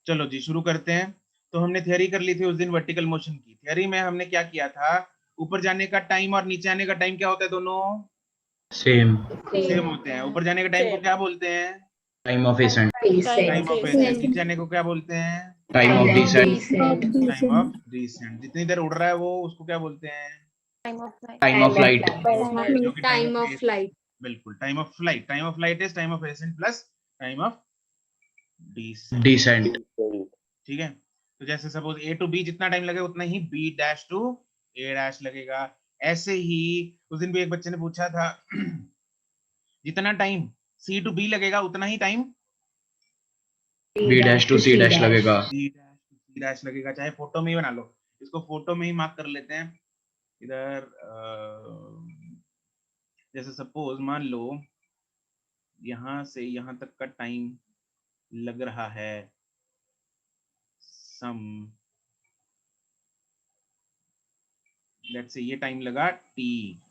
चलो जी शुरू करते हैं। तो हमने थियरी कर ली थी उस दिन वर्टिकल मोशन की। थियरी में हमने क्या किया था, ऊपर जाने का टाइम और नीचे आने का टाइम क्या होता है, दोनों सेम सेम होते हैं। ऊपर जाने का टाइम को क्या बोलते हैं, time of ascent, time of ascent. नीचे आने को क्या बोलते हैं, time of descent, time of descent. जितनी देर उड़ रहा है वो उसको क्या बोलते हैं, टाइम ऑफ लाइट, जो कि टाइम ऑफ लाइट। बिल्कुल time of flight. Time of flight is time of ascent plus time of descent. Descent. ठीक है, तो जैसे सपोज ए टू बी जितना टाइम लगेगा उतना ही B dash to A dash लगेगा। ऐसे ही उस दिन भी एक बच्चे ने पूछा था जितना टाइम सी टू बी लगेगा उतना ही time B dash to C dash लगेगा। C dash to C dash लगेगा। चाहे फोटो में ही बना लो, इसको फोटो में ही मार्क कर लेते हैं इधर। जैसे सपोज मान लो यहां से यहां तक का टाइम लग रहा है सम, लेट्स से ये टाइम लगा टी,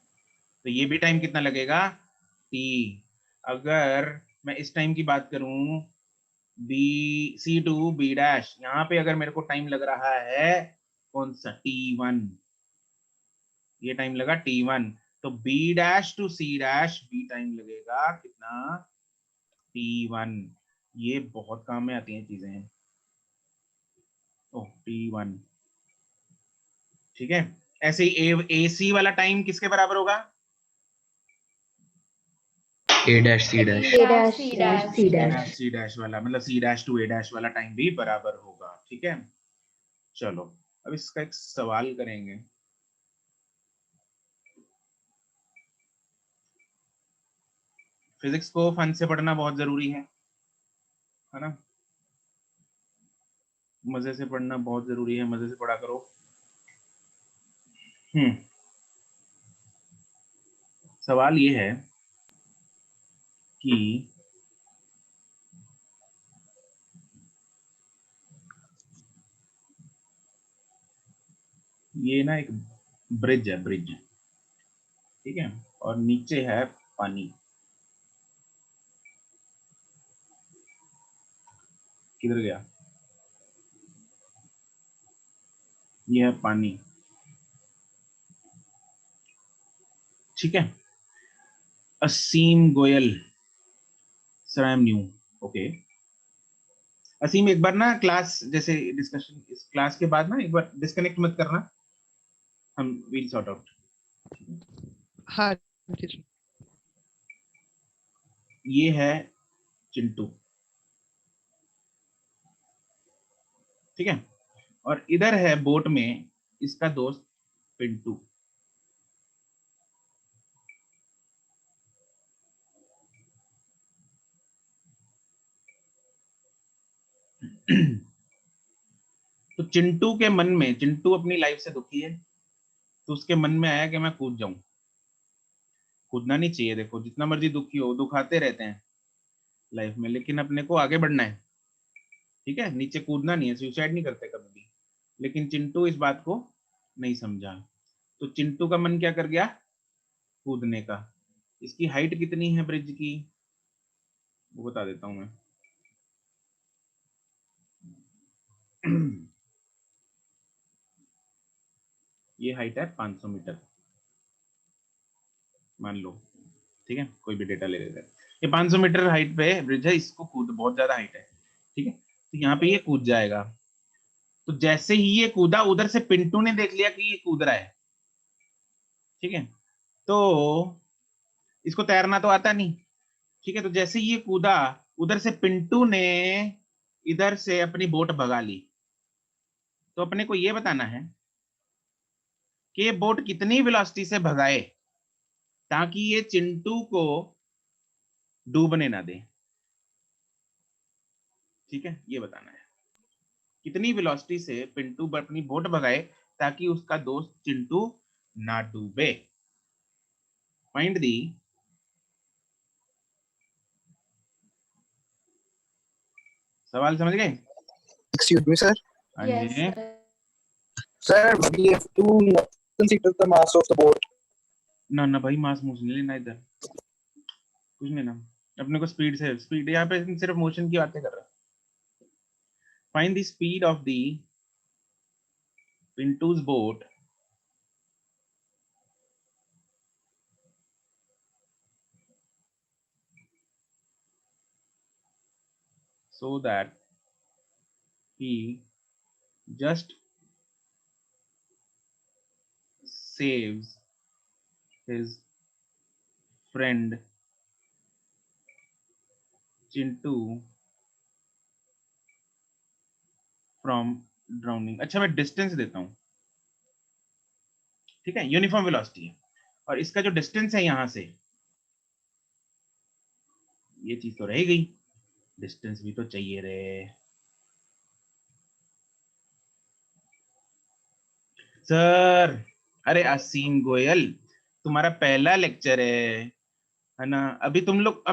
तो ये भी टाइम कितना लगेगा टी। अगर मैं इस टाइम की बात करूं B C to B dash, यहाँ पे अगर मेरे को टाइम लग रहा है कौन सा T1, ये टाइम लगा T1, तो B dash to C dash B time लगेगा कितना T1। ये बहुत काम में आती हैं चीजें। ओह T1, ठीक है। ऐसे ही ए सी वाला टाइम किसके बराबर होगा, A dash C dash, C dash वाला, मतलब C dash to A dash वाला टाइम भी बराबर होगा। ठीक है, चलो अब इसका एक सवाल करेंगे। फिजिक्स को फन से पढ़ना बहुत जरूरी है ना, मजे से पढ़ना बहुत जरूरी है, मजे से पढ़ा करो। सवाल ये है कि ये ना एक ब्रिज है, ब्रिज, ठीक है, और नीचे है पानी। किधर गया, ये है पानी, ठीक है। Aseem Goyal, sir I am new, okay. Aseem एक बार ना क्लास जैसे डिस्कशन, इस क्लास के बाद ना एक बार डिस्कनेक्ट मत करना, हम विल सॉर्ट आउट। हाँ जी। ये है चिंटू, ठीक है, और इधर है बोट में इसका दोस्त पिंटू। तो चिंटू के मन में, चिंटू अपनी लाइफ से दुखी है, तो उसके मन में आया कि मैं कूद जाऊं। कूदना नहीं चाहिए, देखो जितना मर्जी दुखी हो, दुख आते रहते हैं लाइफ में, लेकिन अपने को आगे बढ़ना है, ठीक है। नीचे कूदना नहीं है, सुसाइड नहीं करते कभी भी। लेकिन चिंटू इस बात को नहीं समझा, तो चिंटू का मन क्या कर गया, कूदने का। इसकी हाइट कितनी है ब्रिज की, वो बता देता हूं मैं। ये हाइट है 500 मीटर, मान लो, ठीक है, कोई भी डेटा ले लेते हैं। ये 500 मीटर हाइट पे ब्रिज है, इसको कूद, बहुत ज्यादा हाइट है, ठीक है, तो यहाँ पे ये कूद जाएगा। तो जैसे ही ये कूदा, उधर से पिंटू ने देख लिया कि ये कूद रहा है, ठीक है, तो इसको तैरना तो आता नहीं, ठीक है, तो जैसे ही ये कूदा, उधर से पिंटू ने इधर से अपनी बोट भगा ली। तो अपने को ये बताना है कि ये बोट कितनी वेलोसिटी से भगाए ताकि ये चिंटू को डूबने ना दे, ठीक है, ये बताना है कितनी वेलोसिटी से पिंटू अपनी बोट भगाए ताकि उसका दोस्त चिंटू ना डूबे। फाइंड दी, सवाल समझ गए? Excuse me, sir. हाँ जी, Sir, we have to consider the mass of the boat. ना ना भाई, मास मूस नहीं लेना इधर, कुछ नहीं ना, अपने को स्पीड से, स्पीड यहाँ पे सिर्फ मोशन की बातें कर रहा है। Find the speed of the Pintu's boat so that he just saves his friend Chintu from drowning. अच्छा मैं डिस्टेंस देता हूं, ठीक है, यूनिफॉर्म वेलोसिटी है और इसका जो डिस्टेंस है यहां से, ये चीज तो रह गई, डिस्टेंस भी तो चाहिए रे सर। अरे असीम गोयल, तुम्हारा पहला लेक्चर है ना, अभी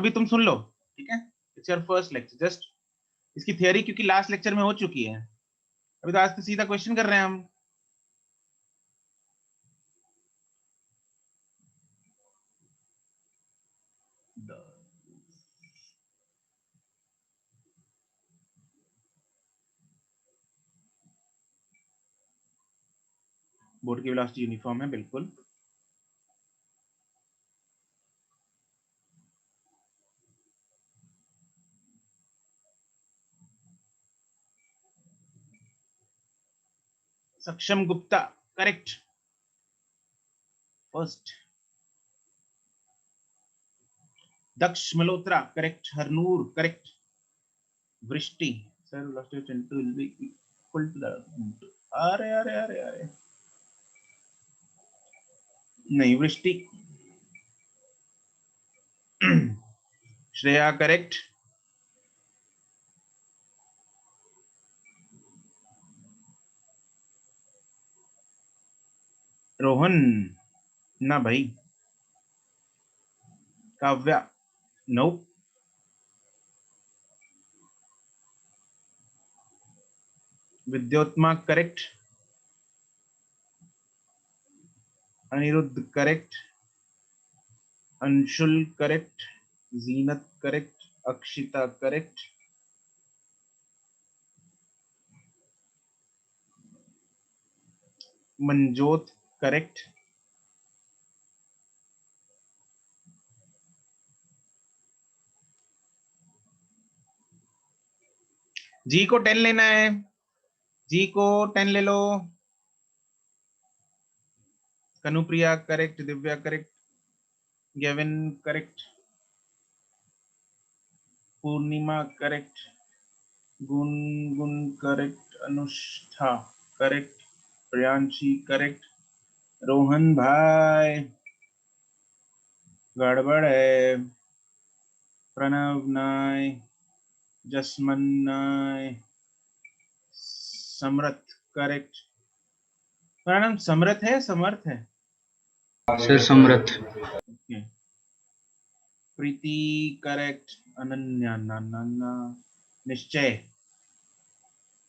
तुम सुन लो, ठीक है, it's your first lecture, just इसकी थियरी क्योंकि लास्ट लेक्चर में हो चुकी है, अभी तो आज तो सीधा क्वेश्चन कर रहे हैं हम। बोर्ड की वेलोसिटी यूनिफॉर्म है बिल्कुल। Saksham Gupta correct first, Daksh Malhotra correct, Harnoor correct, Vrishti sir velocity Chintu will be equal to the, अरे अरे अरे अरे नहीं, वृष्टि श्रेया करेक्ट, रोहन ना भाई, Kavya no, Vidyottama correct, Anirudh correct, Anshul correct, Zeenat correct, Akshita correct, Manjot correct, जी को 10 लेना है, जी को 10 ले लो, Kanupriya correct, Divya correct, Gavin correct, Purnima correct, Gungun correct, Anushtha correct, Priyanshi correct, Rohan भाई गड़बड़ है, प्रणव नाय, जसमन नाय, समरथ करेक्ट, मेरा नाम समरथ है समर्थ है, सर समरथ। okay. प्रीति करेक्ट, अनन्या नाना, निश्चय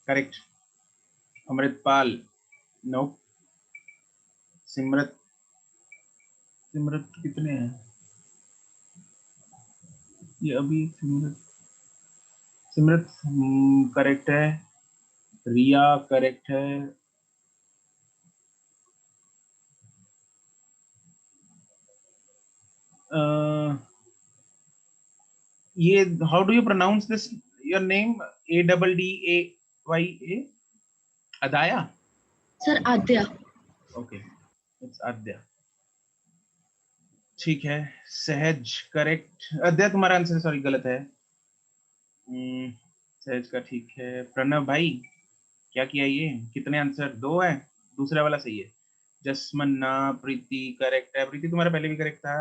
करेक्ट, अमृतपाल नो, सिमरत, सिमरत कितने हैं ये अभी, सिमरत सिमरत करेक्ट है, रिया करेक्ट है, ये how do you pronounce this your name, ADDAYA, Adaya, sir Aadya. Okay it's Aadya, ठीक है, सहज करेक्ट, अद्या तुम्हारा आंसर सॉरी गलत है, सहज का ठीक है, प्रणव भाई क्या किया ये, कितने आंसर, 2 है, दूसरा वाला सही है, जसमन्ना, प्रीति करेक्ट है, प्रीति तुम्हारा पहले भी करेक्ट था,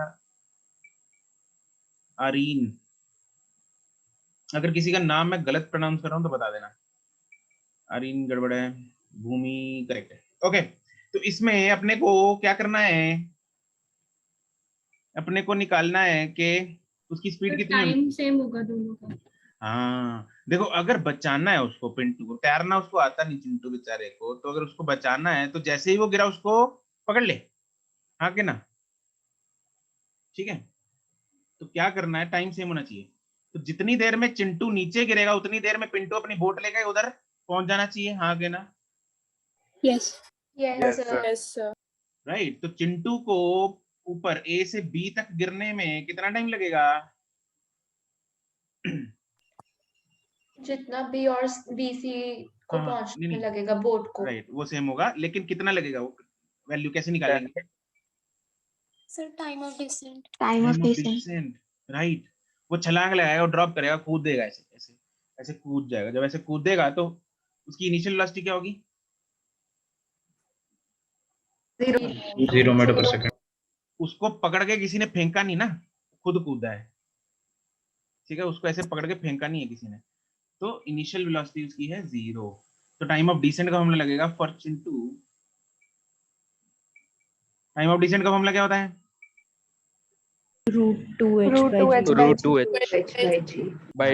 आरीन, अगर किसी का नाम मैं गलत प्रोनाउंस कर रहा हूं तो बता देना, आरीन गड़बड़ है, भूमि करेक्ट है, ओके। तो इसमें अपने को क्या करना है, अपने को निकालना है कि उसकी स्पीड कितनी होनी, टाइम सेम होगा दोनों का। हाँ देखो, अगर बचाना है उसको, पिंटू को तैरना उसको आता नहीं, चिंटू बेचारे को, तो अगर उसको बचाना है तो जैसे ही वो गिरा उसको पकड़ ले, हाँ कि ना, ठीक है, तो क्या करना है, टाइम सेम होना चाहिए, तो जितनी देर में चिंटू नीचे गिरेगा उतनी देर में पिंटू अपनी बोट लेके उधर पहुंच जाना चाहिए, हाँ के ना? Yes. Yes, sir. Yes, sir. Right. तो चिंटू को ऊपर ए से बी तक गिरने में कितना टाइम लगेगा? जितना बी और बीसी को हाँ, पहुंचने नहीं, में लगेगा बोट को। राइट, वो सेम होगा, लेकिन कितना लगेगा? वो वैल्यू कैसे निकालेंगे? Sir time of descent. Time of descent. Descent, right. वो छलांग लगाएगा और ड्रॉप करेगा, कूद देगा, ऐसे ऐसे ऐसे कूद जाएगा। जब ऐसे कूदेगा तो उसकी इनिशियल वेलोसिटी क्या होगी? 0 मीटर पर सेकंड। उसको पकड़ के किसी ने फेंका नहीं ना, खुद कूदा है, ठीक है? उसको ऐसे पकड़ के फेंका नहीं है किसी ने, तो इनिशियल वेलोसिटी उसकी है 0। तो टाइम ऑफ डिसेंट का फॉर्मूला लगेगा for Chintu. Time of descent का फॉर्मूला क्या होता है? Root 2h Root by 2h g. by Root g. 2h by g. by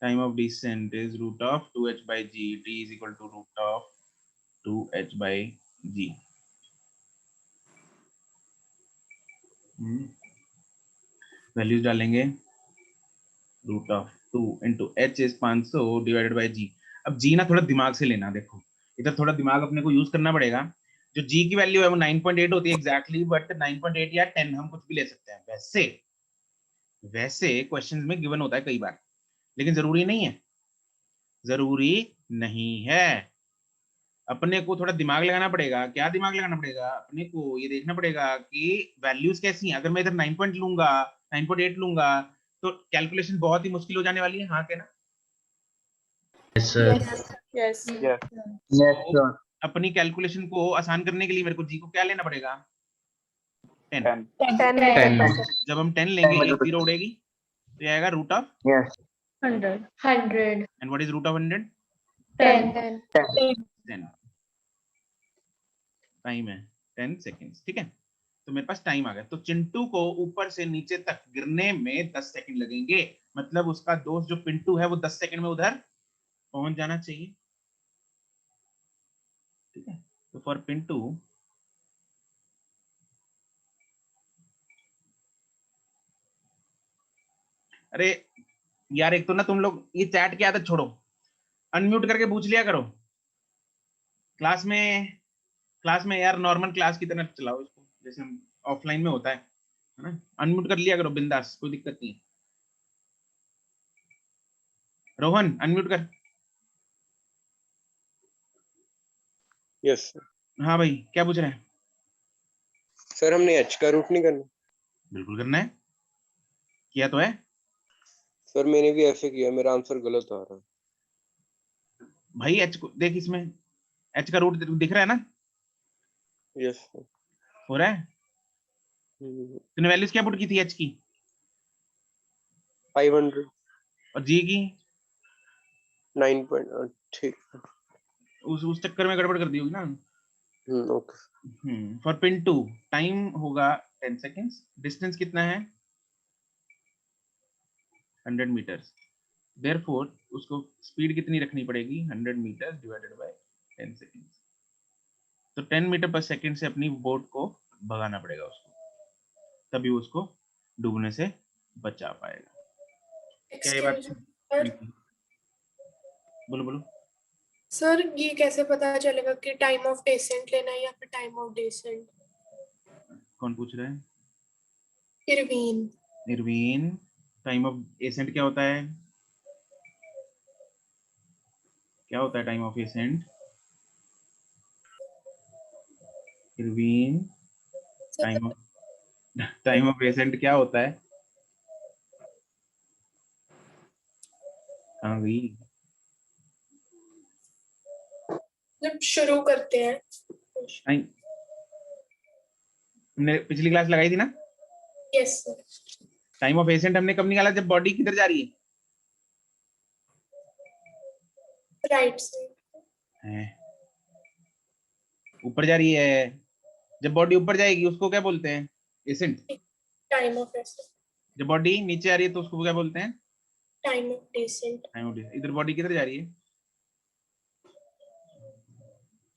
time of descent is root of 2h by g. t is equal to root of 2h by g. Values डालेंगे, root of 2 into h is 500 divided by g. अब g ना थोड़ा दिमाग से लेना, देखो इधर थोड़ा दिमाग अपने को यूज करना पड़ेगा। जो जी की वैल्यू है वो 9.8 होती है एग्जैक्टली, बट 9.8 या 10 हम कुछ भी ले सकते हैं। वैसे क्वेश्चंस में गिवन होता है कई बार, लेकिन जरूरी नहीं है, जरूरी नहीं है। अपने को थोड़ा दिमाग लगाना पड़ेगा। क्या दिमाग लगाना पड़ेगा? अपने को ये देखना पड़ेगा कि वैल्यूज कैसी हैं। अगर मैं इधर 9 पॉइंट लूंगा, 9.8 लूंगा, तो कैलकुलेशन बहुत ही मुश्किल हो जाने वाली है, हाँ के ना? yes sir Yes. Yes. Yes, sir. अपनी कैलकुलेशन को आसान करने के लिए मेरे को जी को क्या लेना पड़ेगा? 10। 10. 10 जब हम 10 लेंगे, एक जीरो उड़ेगी, तो ये आएगा root of Yes. 100. And what is root of 100? 10. 10। Time है 10 सेकेंड्स, ठीक है? तो मेरे पास टाइम आ गया। तो चिंटू को ऊपर से नीचे तक गिरने में 10 सेकंड लगेंगे, मतलब उसका दोस्त जो पिंटू है वो 10 सेकंड में उधर पहुंच जाना चाहिए, ठीक है? तो फॉर पिंटू अरे यार, एक तो ना तुम लोग ये चैट की आदत छोड़ो, अनम्यूट करके पूछ लिया करो। क्लास में यार नॉर्मल क्लास की तरह चलाओ इसको, जैसे ऑफलाइन में होता है ना? अनम्यूट कर लिया करो बिंदास, कोई दिक्कत नहीं है। रोहन अनम्यूट कर। यस हाँ भाई, क्या पूछ रहे हैं? सर, हमने एच का रूट नहीं करना। बिल्कुल करना है, किया तो है सर मैंने भी ऐसे किया, मेरा आंसर गलत आ रहा है। भाई। एच को देख, इसमें एच का रूट दिख रहा है ना? Yes sir. हो रहा है। तूने वैल्यूज क्या पुट की थी एच की 500 और जी की? 9 पॉइंट, ठीक। उस चक्कर में गड़बड़ कर दी होगी ना। ओके। फॉर पिंटू टाइम होगा 10 सेकेंड्स। डिस्टेंस कितना है? 100 मीटर्स। देयरफॉर उसको स्पीड कितनी रखनी पड़ेगी? 100 मीटर डिवाइडेड बाय 10 सेकेंड्स। तो 10 मीटर पर सेकेंड से अपनी बोट को भगाना पड़ेगा उसको, तभी उसको डूबने से बचा पाएगा। क्या ये बात? बोलो बोलो। सर ये कैसे पता चलेगा कि टाइम ऑफ डेसेंट लेना है या फिर टाइम ऑफ डेसेंट? कौन पूछ रहा है? Irveen. Nirveen, time of ascent क्या होता है? क्या होता है time of ascent? Nirveen, time of ascent क्या होता है? कहाँ गई? जब शुरू करते हैं। नहीं, हमने पिछली क्लास लगाई थी ना? Yes sir. Time of accent हमने कब निकाला? जब बॉडी किधर जा रही है? राइट से। ऊपर जा रही है। जब बॉडी ऊपर जाएगी उसको क्या बोलते हैं? एसेंट। Time of accent. जब बॉडी नीचे आ रही है तो उसको क्या बोलते हैं? Time of descent. Time of descent. इधर बॉडी किधर जा रही है?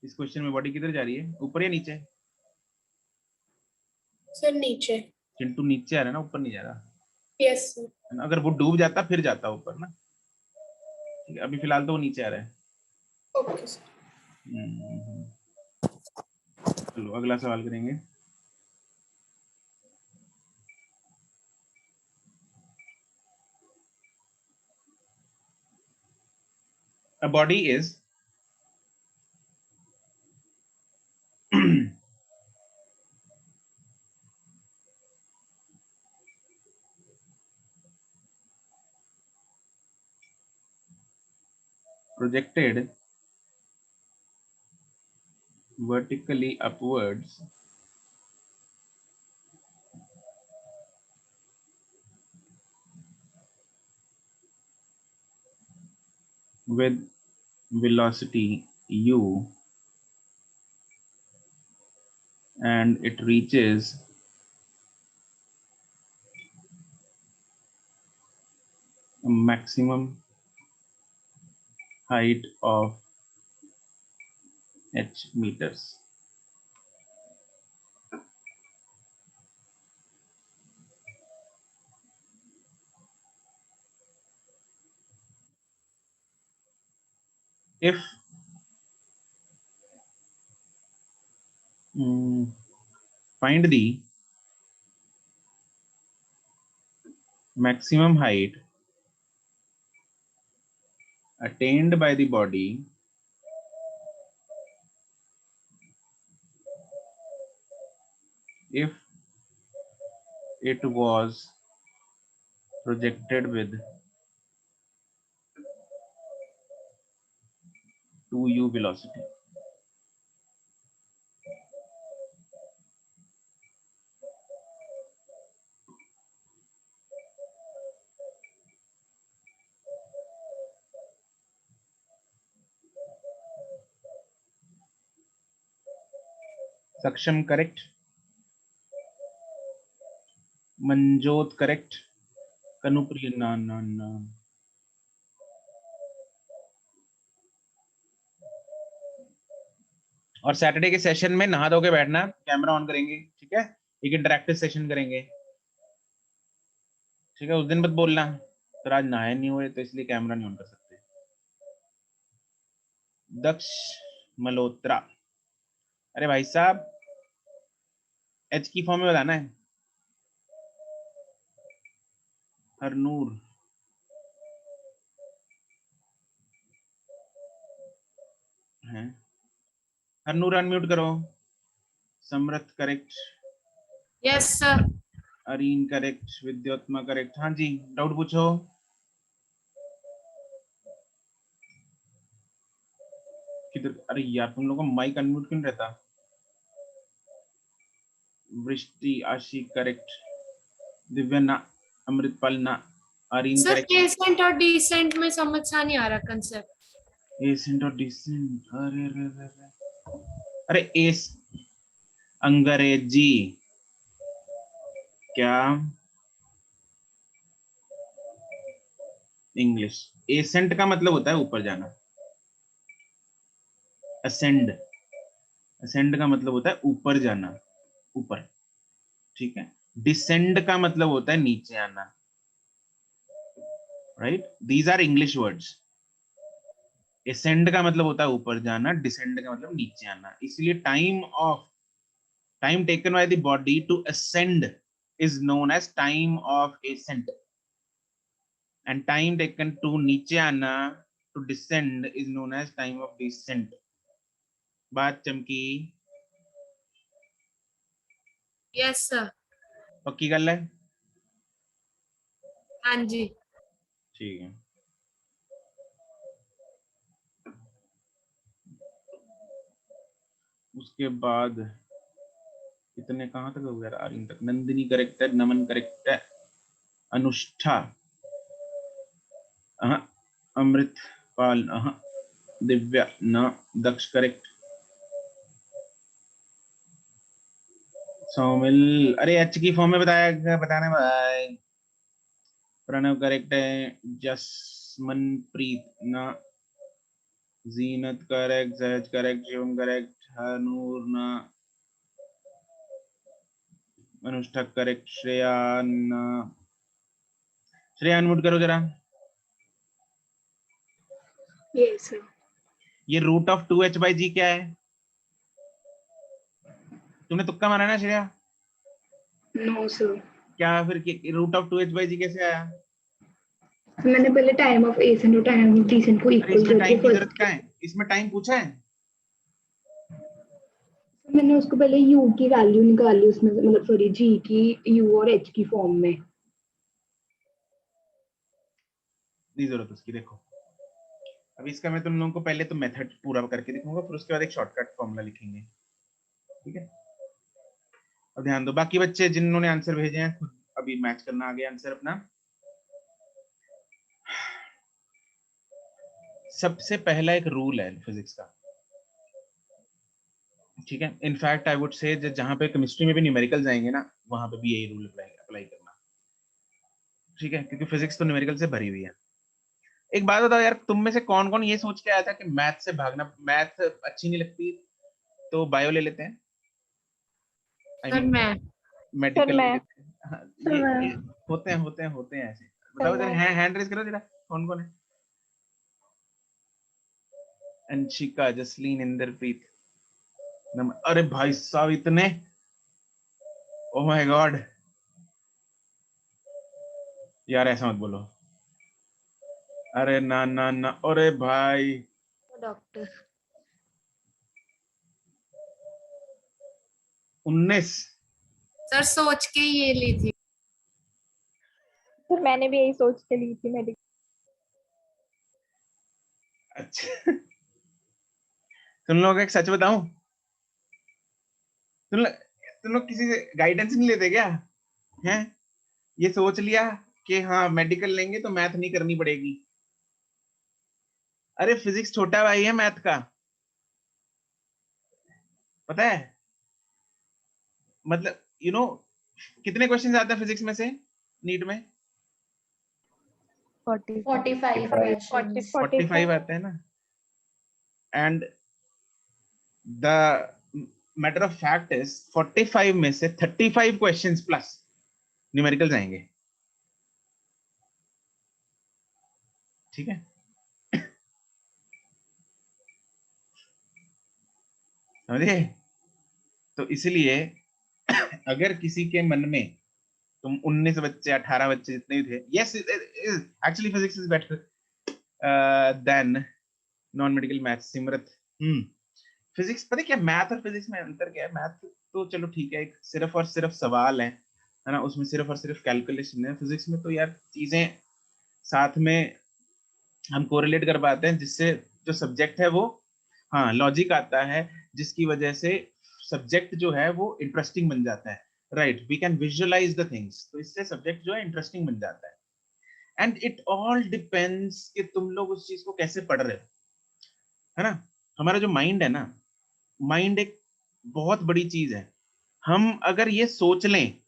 इस क्वेश्चन में बॉडी किधर जा रही है, ऊपर या नीचे? सर नीचे। चिंटू नीचे आ रहा है ना, ऊपर नहीं जा रहा। Yes sir. अगर वो डूब जाता फिर जाता ऊपर ना, ठीक है? अभी फिलहाल तो वो नीचे आ रहा है। Okay sir. चलो अगला सवाल करेंगे। A body is projected vertically upwards with velocity u and it reaches a maximum height of h meters. If find the maximum height attained by the body if it was projected with 2u velocity. Saksham correct. Manjot correct. Kanupriya na. और Saturday के session में नहा धो के बैठना, camera on करेंगे, ठीक है? एक इंटरैक्टिव सेशन करेंगे, ठीक है? उस दिन मत बोलना सर आज नहाए नहीं हुए तो इसलिए कैमरा नहीं ऑन कर सकते। दक्ष मल्होत्रा, अरे भाई साहब एच की फॉर्म में बताना है। हरनूर, हैं हरनूर अनम्यूट करो। Samrit correct. Yes sir. Areen correct. Vidyotma correct. हाँ जी, डाउट पूछो। किधर? अरे यार तुम लोगों का माइक अनम्यूट क्यों रहता? वृष्टि, आशिक करेक्ट। दिव्या ना, अमृतपाल ना, अरीन सर करेक्ट। एसेंट और डिसेंट में समझ सा नहीं आ रहा कंसेप्ट। एसेंट और डिसेंट, अरे एस अंग्रेजी क्या इंग्लिश? एसेंट का मतलब होता है ऊपर जाना, असेंड, असेंड का मतलब होता है ऊपर जाना, ऊपर, ठीक है? डिसेंड का मतलब होता है नीचे आना, right? These are English words. Ascend का मतलब होता है ऊपर जाना, डिसेंड का मतलब नीचे आना। इसलिए time taken by the body to ascend is known as time of ascent, and time taken to नीचे आना, to descend, is known as time of descent. बात चमकी? Yes sir. पक्की गल है? हाँ जी। ठीक है। उसके बाद इतने कहां तक हो गया? आर्यन तक। नंदिनी करेक्ट है, नमन करेक्ट है, अनुष्ठा अमृतपाल दिव्या न, दक्ष करेक्ट, सौमिल, अरे एच की फॉर्म में बताना भाई। प्रणव करेक्ट है, जसमनप्रीत ना, जीनत करेक्ट, सहज करेक्ट, शिवम करेक्ट, हनूर ना, अनुष्ठा करेक्ट, श्रेया ना। श्रेया अनम्यूट करो जरा। Yes, sir. ये रूट ऑफ 2h/g क्या है? तुमने तुक्का मारा ना श्रेया? नो सर, क्या फिर रूट ऑफ 2h/g कैसे आया? मैंने पहले टाइम ऑफ एसेंट और टाइम ऑफ डिसेंट को अरे इक्वल इसमें टाइम की करके जरूरत क्या है? इसमें टाइम पूछा है? मैंने उसको पहले u की वैल्यू निकाली उसमें से, मतलब सॉरी g की u और h की फॉर्म में। नहीं जरूरत उसकी। देखो अब इसका मैं तुम लोगों को पहले तो मेथड पूरा करके दिखाऊंगा, फिर उसके बाद एक शॉर्टकट फॉर्मूला लिखेंगे, ठीक है? अब ध्यान दो, बाकी बच्चे जिन्होंने आंसर भेजे हैं खुद अभी मैच करना आगे आंसर अपना। सबसे पहला एक रूल है फिजिक्स का, ठीक है? इनफैक्ट आई वुड से जहां पे केमिस्ट्री में भी न्यूमेरिकल्स आएंगे ना, वहां पे भी यही रूल अप्लाई करना, ठीक है? क्योंकि फिजिक्स तो न्यूमेरिकल से भरी हुई है। एक बात बताओ यार, तुम में से कौन कौन ये सोच के आया था कि मैथ से भागना, मैथ अच्छी नहीं लगती तो बायो ले लेते हैं, आई सर मीन मैं मेडिकल ले मैं लेते हैं? हाँ, ये होते हैं ऐसे। बताओ जरा, हैंड रेज करो जरा, कौन कौन है? अंशिका, जसलीन, इंद्रप्रीत, अरे भाई साहब इतने, ओह माय गॉड यार ऐसा मत बोलो, अरे ना ना ना, अरे भाई डॉक्टर 19। सर सोच के ही ये ली थी। सर मैंने भी यही सोच के ली थी मेडिकल। अच्छा तुम लोग एक सच बताऊं, तुम लोग किसी से गाइडेंस नहीं लेते क्या? हैं? ये सोच लिया कि हाँ मेडिकल लेंगे तो मैथ नहीं करनी पड़ेगी। अरे फिजिक्स छोटा भाई है मैथ का, पता है? मतलब कितने क्वेश्चन आते हैं फिजिक्स में से नीट में? 45 क्वेश्चंस 45 आते हैं ना। And the matter of fact is 45 में से 35 क्वेश्चंस प्लस न्यूमेरिकल्स आएंगे, ठीक है? समझे? तो इसलिए अगर किसी के मन में, तुम 19 बच्चे 18 बच्चे जितने भी थे, yes actually physics is better than non medical math. Simrat, physics पता है क्या, मैथ और फिजिक्स में अंतर क्या है? मैथ तो चलो ठीक है, एक सिर्फ और सिर्फ सवाल है ना, उसमें सिर्फ और सिर्फ कैलकुलेशन है। फिजिक्स में तो यार चीजें साथ में हम कोरिलेट कर पाते हैं, जिससे जो सब्जेक्ट है वो, हाँ लॉजिक आता है, जिसकी वजह से सब्जेक्ट जो है वो इंटरेस्टिंग बन जाता है, right? We can visualise the things, तो इससे सब्जेक्ट जो है इंटरेस्टिंग बन जाता है। एंड इट ऑल डिपेंड्स कि तुम लोग उस चीज को कैसे पढ़ रहे हो, है ना? हमारा जो माइंड है ना, माइंड एक बहुत बड़ी चीज है। हम अगर ये सोच लें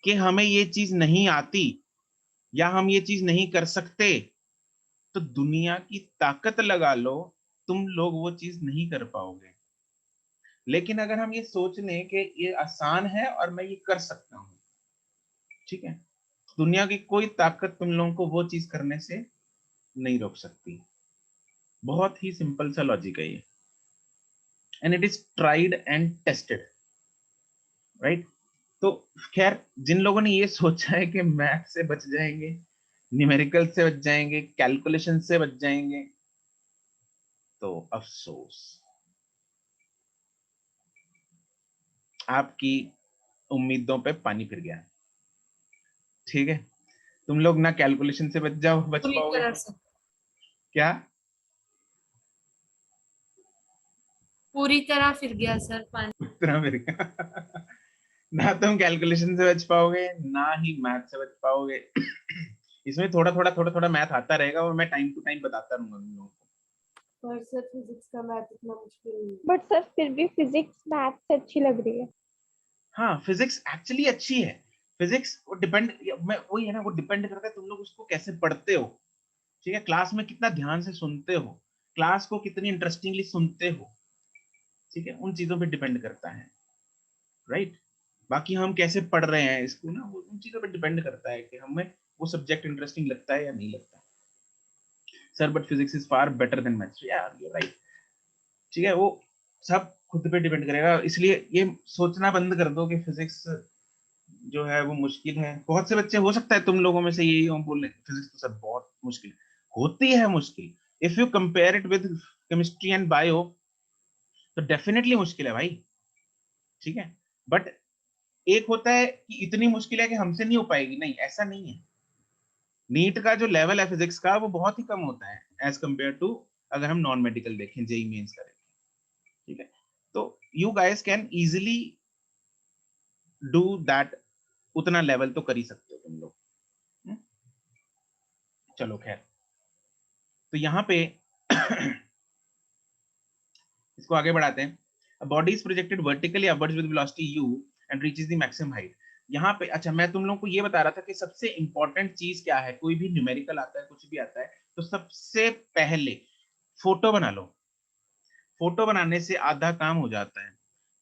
कि हमें ये चीज नहीं आती या हम ये चीज नहीं कर सकते, तो दुनिया की ताकत लगा लो, तुम लोग वो चीज नहीं कर पाओगे। लेकिन अगर हम ये सोच लें कि ये आसान है और मैं ये कर सकता हूं, ठीक है, दुनिया की कोई ताकत तुम लोगों को वो चीज करने से नहीं रोक सकती। बहुत ही सिंपल सा लॉजिक है ये, and it is tried and tested, right? तो खैर, जिन लोगों ने ये सोचा है कि मैथ से बच जाएंगे, न्यूमेरिकल से बच जाएंगे, कैलकुलेशन से बच जाएंगे, तो अफसोस, आपकी उम्मीदों पे पानी फिर गया, ठीक है? तुम लोग ना कैलकुलेशन से बच पूरी पाओगे। तरह से क्या? पूरी तरह फिर गया सर पानी। इतना फिर गया ना तुम कैलकुलेशन से बच पाओगे, ना ही मैथ से बच पाओगे इसमें थोड़ा थोड़ा मैथ आता रहेगा और मैं टाइम टू टाइम बताता रहूंगा तुम लोगों को। पर सर फिजिक्स का मैथ इतना मुश्किल नहीं है। बट सर फिर भी फिजिक्स मैथ से अच्छी लग रही है। हाँ फिजिक्स एक्चुअली अच्छी है। फिजिक्स वो डिपेंड, मैं वही है ना, वो डिपेंड करता है तुम लोग उसको कैसे पढ़ते हो, ठीक है? क्लास में कितना ध्यान से सुनते हो, क्लास को कितनी इंटरेस्टिंगली सुनते हो, ठीक है? उन चीजों पे डिपेंड करता है, राइट? बाकी हम कैसे पढ़ रहे हैं इसको ना, वो उन चीजों पे डिपेंड करता है कि हमें वो सब्जेक्ट इंटरेस्टिंग लगता है या नहीं लगता। Sir but physics is far better than maths, यार यू राइट, ठीक है, वो सब खुद पे डिपेंड करेगा, इसलिए ये सोचना बंद कर दो कि फिजिक्स जो है वो मुश्किल है। बहुत से बच्चे, हो सकता है तुम लोगों में से यही बोल फिजिक्स तो सर बहुत मुश्किल है, होती है मुश्किल, if you compare it with chemistry and bio तो डेफिनेटली मुश्किल है भाई, ठीक है, बट एक होता है कि इतनी मुश्किल है कि हमसे नहीं हो पाएगी, नहीं ऐसा नहीं है। नीट का जो लेवल है फिजिक्स का वो बहुत ही कम होता है एज कंपेयर टू अगर हम नॉन मेडिकल देखें, जेई मेंस करें, ठीक है, तो you guys can easily do that, उतना लेवल तो कर ही सकते हो तुम लोग। चलो खैर, तो यहाँ पे इसको आगे बढ़ाते हैं। Body is projected vertically upwards with velocity u and reaches the maximum height. यहाँ पे अच्छा, मैं तुम लोगों को ये बता रहा था कि सबसे इंपॉर्टेंट चीज क्या है, कोई भी न्यूमेरिकल आता है, कुछ भी आता है, तो सबसे पहले फोटो बना लो। फोटो बनाने से आधा काम हो जाता है,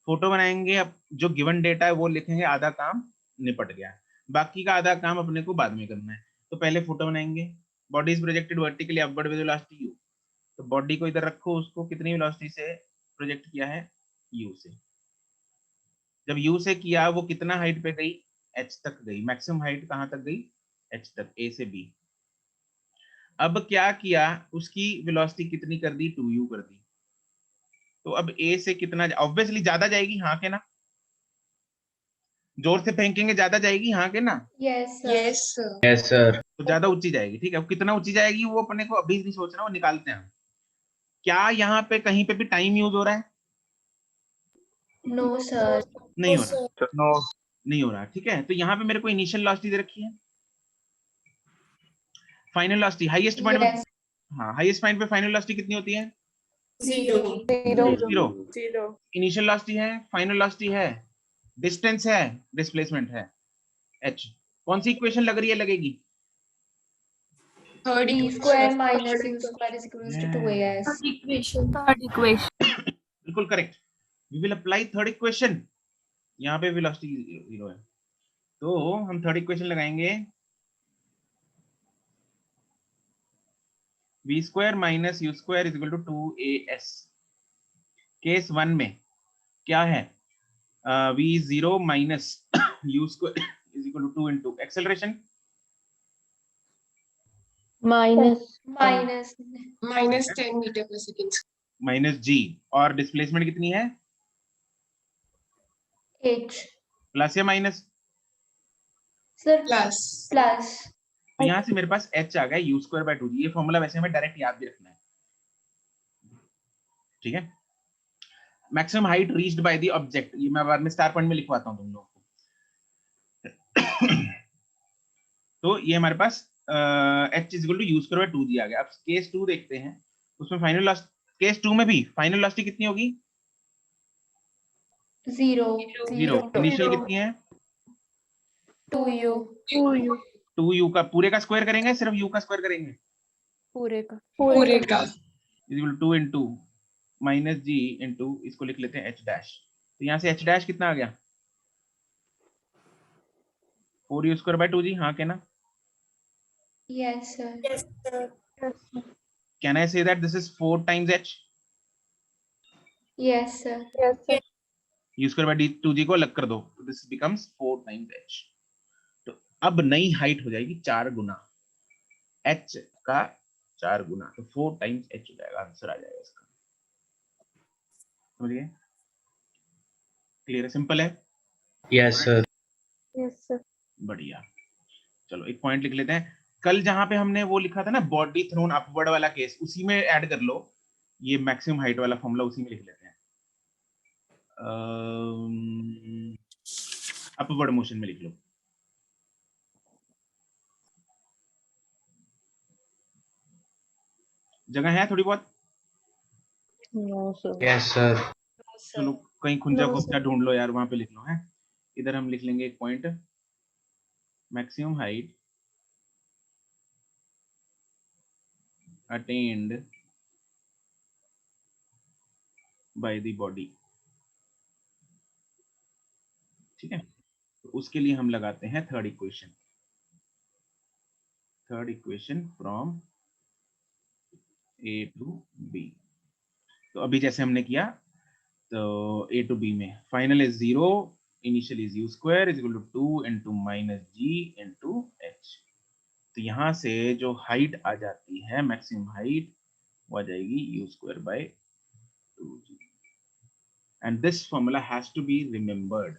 फोटो बनाएंगे, अब जो गिवन डेटा है वो लिखेंगे, आधा काम निपट गया, बाकी का आधा काम अपने को बाद में करना है। तो पहले फोटो बनाएंगे। Body is projected vertically upward with velocity u, तो बॉडी को इधर रखो, उसको कितनी वेलोसिटी से प्रोजेक्ट किया है, u से। जब u से किया वो कितना हाइट पे गई, h तक गई, मैक्सिमम हाइट कहां तक गई, h तक, a से b। अब क्या किया, उसकी वेलोसिटी कितनी कर दी, 2u कर दी, तो अब a से कितना, ऑब्वियसली ज्यादा जाएगी, हाँ के ना, जोर से फेंकेंगे ज्यादा जाएगी, हाँ के ना, यस यस यस सर। तो ज्यादा ऊंची जाएगी, ठीक है। अब कितना ऊंची जाएगी वो अपने को अभी नहीं सोचना, वो निकालते हैं हम। क्या यहाँ पे कहीं पे भी टाइम यूज हो रहा है, नो सर नहीं हो रहा, नो नहीं हो रहा, ठीक है। तो यहाँ पे मेरे को इनिशियल वेलोसिटी दे रखी है, final velocity highest point yes पे, हाँ हाईएस्ट पॉइंट पे फाइनल वेलोसिटी कितनी होती है, 0 जीरो। 0 इनिशियल वेलोसिटी है, फाइनल वेलोसिटी है, डिस्टेंस है, डिस्प्लेसमेंट है, h। कौन सी इक्वेशन लग रही है, लगेगी third d square minus u square is equals to 2as equation बिल्कुल correct, we will apply third equation, यहाँ पे वेलोसिटी 0 है, तो हम थर्ड इक्वेशन लगाएंगे, v square minus u square is equal to 2as। Case 1 में क्या है, v0 minus u square is equal to 2 into acceleration minus -10 metre per second. Minus g, और डिस्प्लेसमेंट कितनी है, h प्लस या माइनस, sir प्लस plus तो यहाँ से मेरे पास h आ गया यू स्क्वायर बाय 2g। ये फॉर्मूला वैसे हमें डायरेक्ट याद भी रखना है, ठीक है। Maximum height reached by the object, ये मैं बाद में स्टार पॉइंट में लिखवाता हूँ तुम लोगों को। तो ये हमारे पास h is equal to u square by 2g आ गया। अब केस 2 देखते हैं, उसमें फाइनल लॉस, केस 2 में भी फाइनल वेलोसिटी कितनी होगी, 0 जीरो। इनिशियल कितनी है, 2u 2u का पूरे का स्क्वायर करेंगे, सिर्फ u का स्क्वायर करेंगे, पूरे का is equal to 2 into minus g into, इसको लिख लेते हैं h डैश। तो यहाँ से h डैश कितना आ गया, 4u स्क्वायर बाय 2g, हाँ के ना। yes sir yes sir can I say that this is 4 times h, yes sir u square by 2g को अलग कर दो, तो दिस बिकम्स 4 टाइम्स h। तो अब नई हाइट हो जाएगी 4 गुना h का 4 गुना, तो 4 टाइम्स h हो जाएगा, आंसर आ जाएगा इसका। समझिए, क्लियर है, सिंपल है, यस सर। yes sir बढ़िया। चलो एक पॉइंट लिख लेते हैं, कल जहां पे हमने वो लिखा था ना बॉडी थ्रोन अपवर्ड वाला केस, उसी में ऐड कर लो ये मैक्सिमम हाइट वाला फॉर्मूला, उसी में लिख लेते हैं, अपवर्ड मोशन में लिख लो। जगह है थोड़ी बहुत, यस सर। चलो कहीं खुंजा खुंजा ढूंढ लो यार, वहां पे लिख लो है। इधर हम लिख लेंगे एक point, maximum height attend bye the body, ठीक है। तो उसके लिए हम लगाते हैं third equation, from A to B। तो अभी जैसे हमने किया, तो A to B में final is 0, initial is u square is equal to 2 into minus g into h। तो यहाँ से जो हाइट आ जाती है, मैक्सिमम हाइट, वो आ जाएगी u square by 2g। And this formula has to be remembered.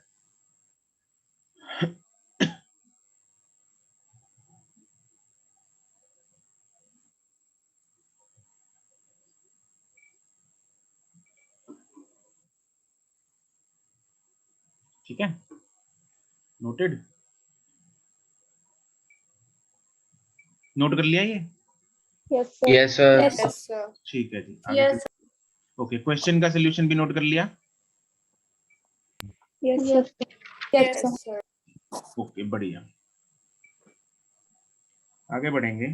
ठीक है, नोटेड, नोट कर लिया ये? Yes, sir. Yes, sir. Yes, Yes, sir. ठीक है जी, आगे Yes. ओके, क्वेश्चन का सोल्यूशन भी नोट कर लिया? yes, sir. Yes, sir. Yes, sir. Okay, बढ़िया, आगे बढ़ेंगे।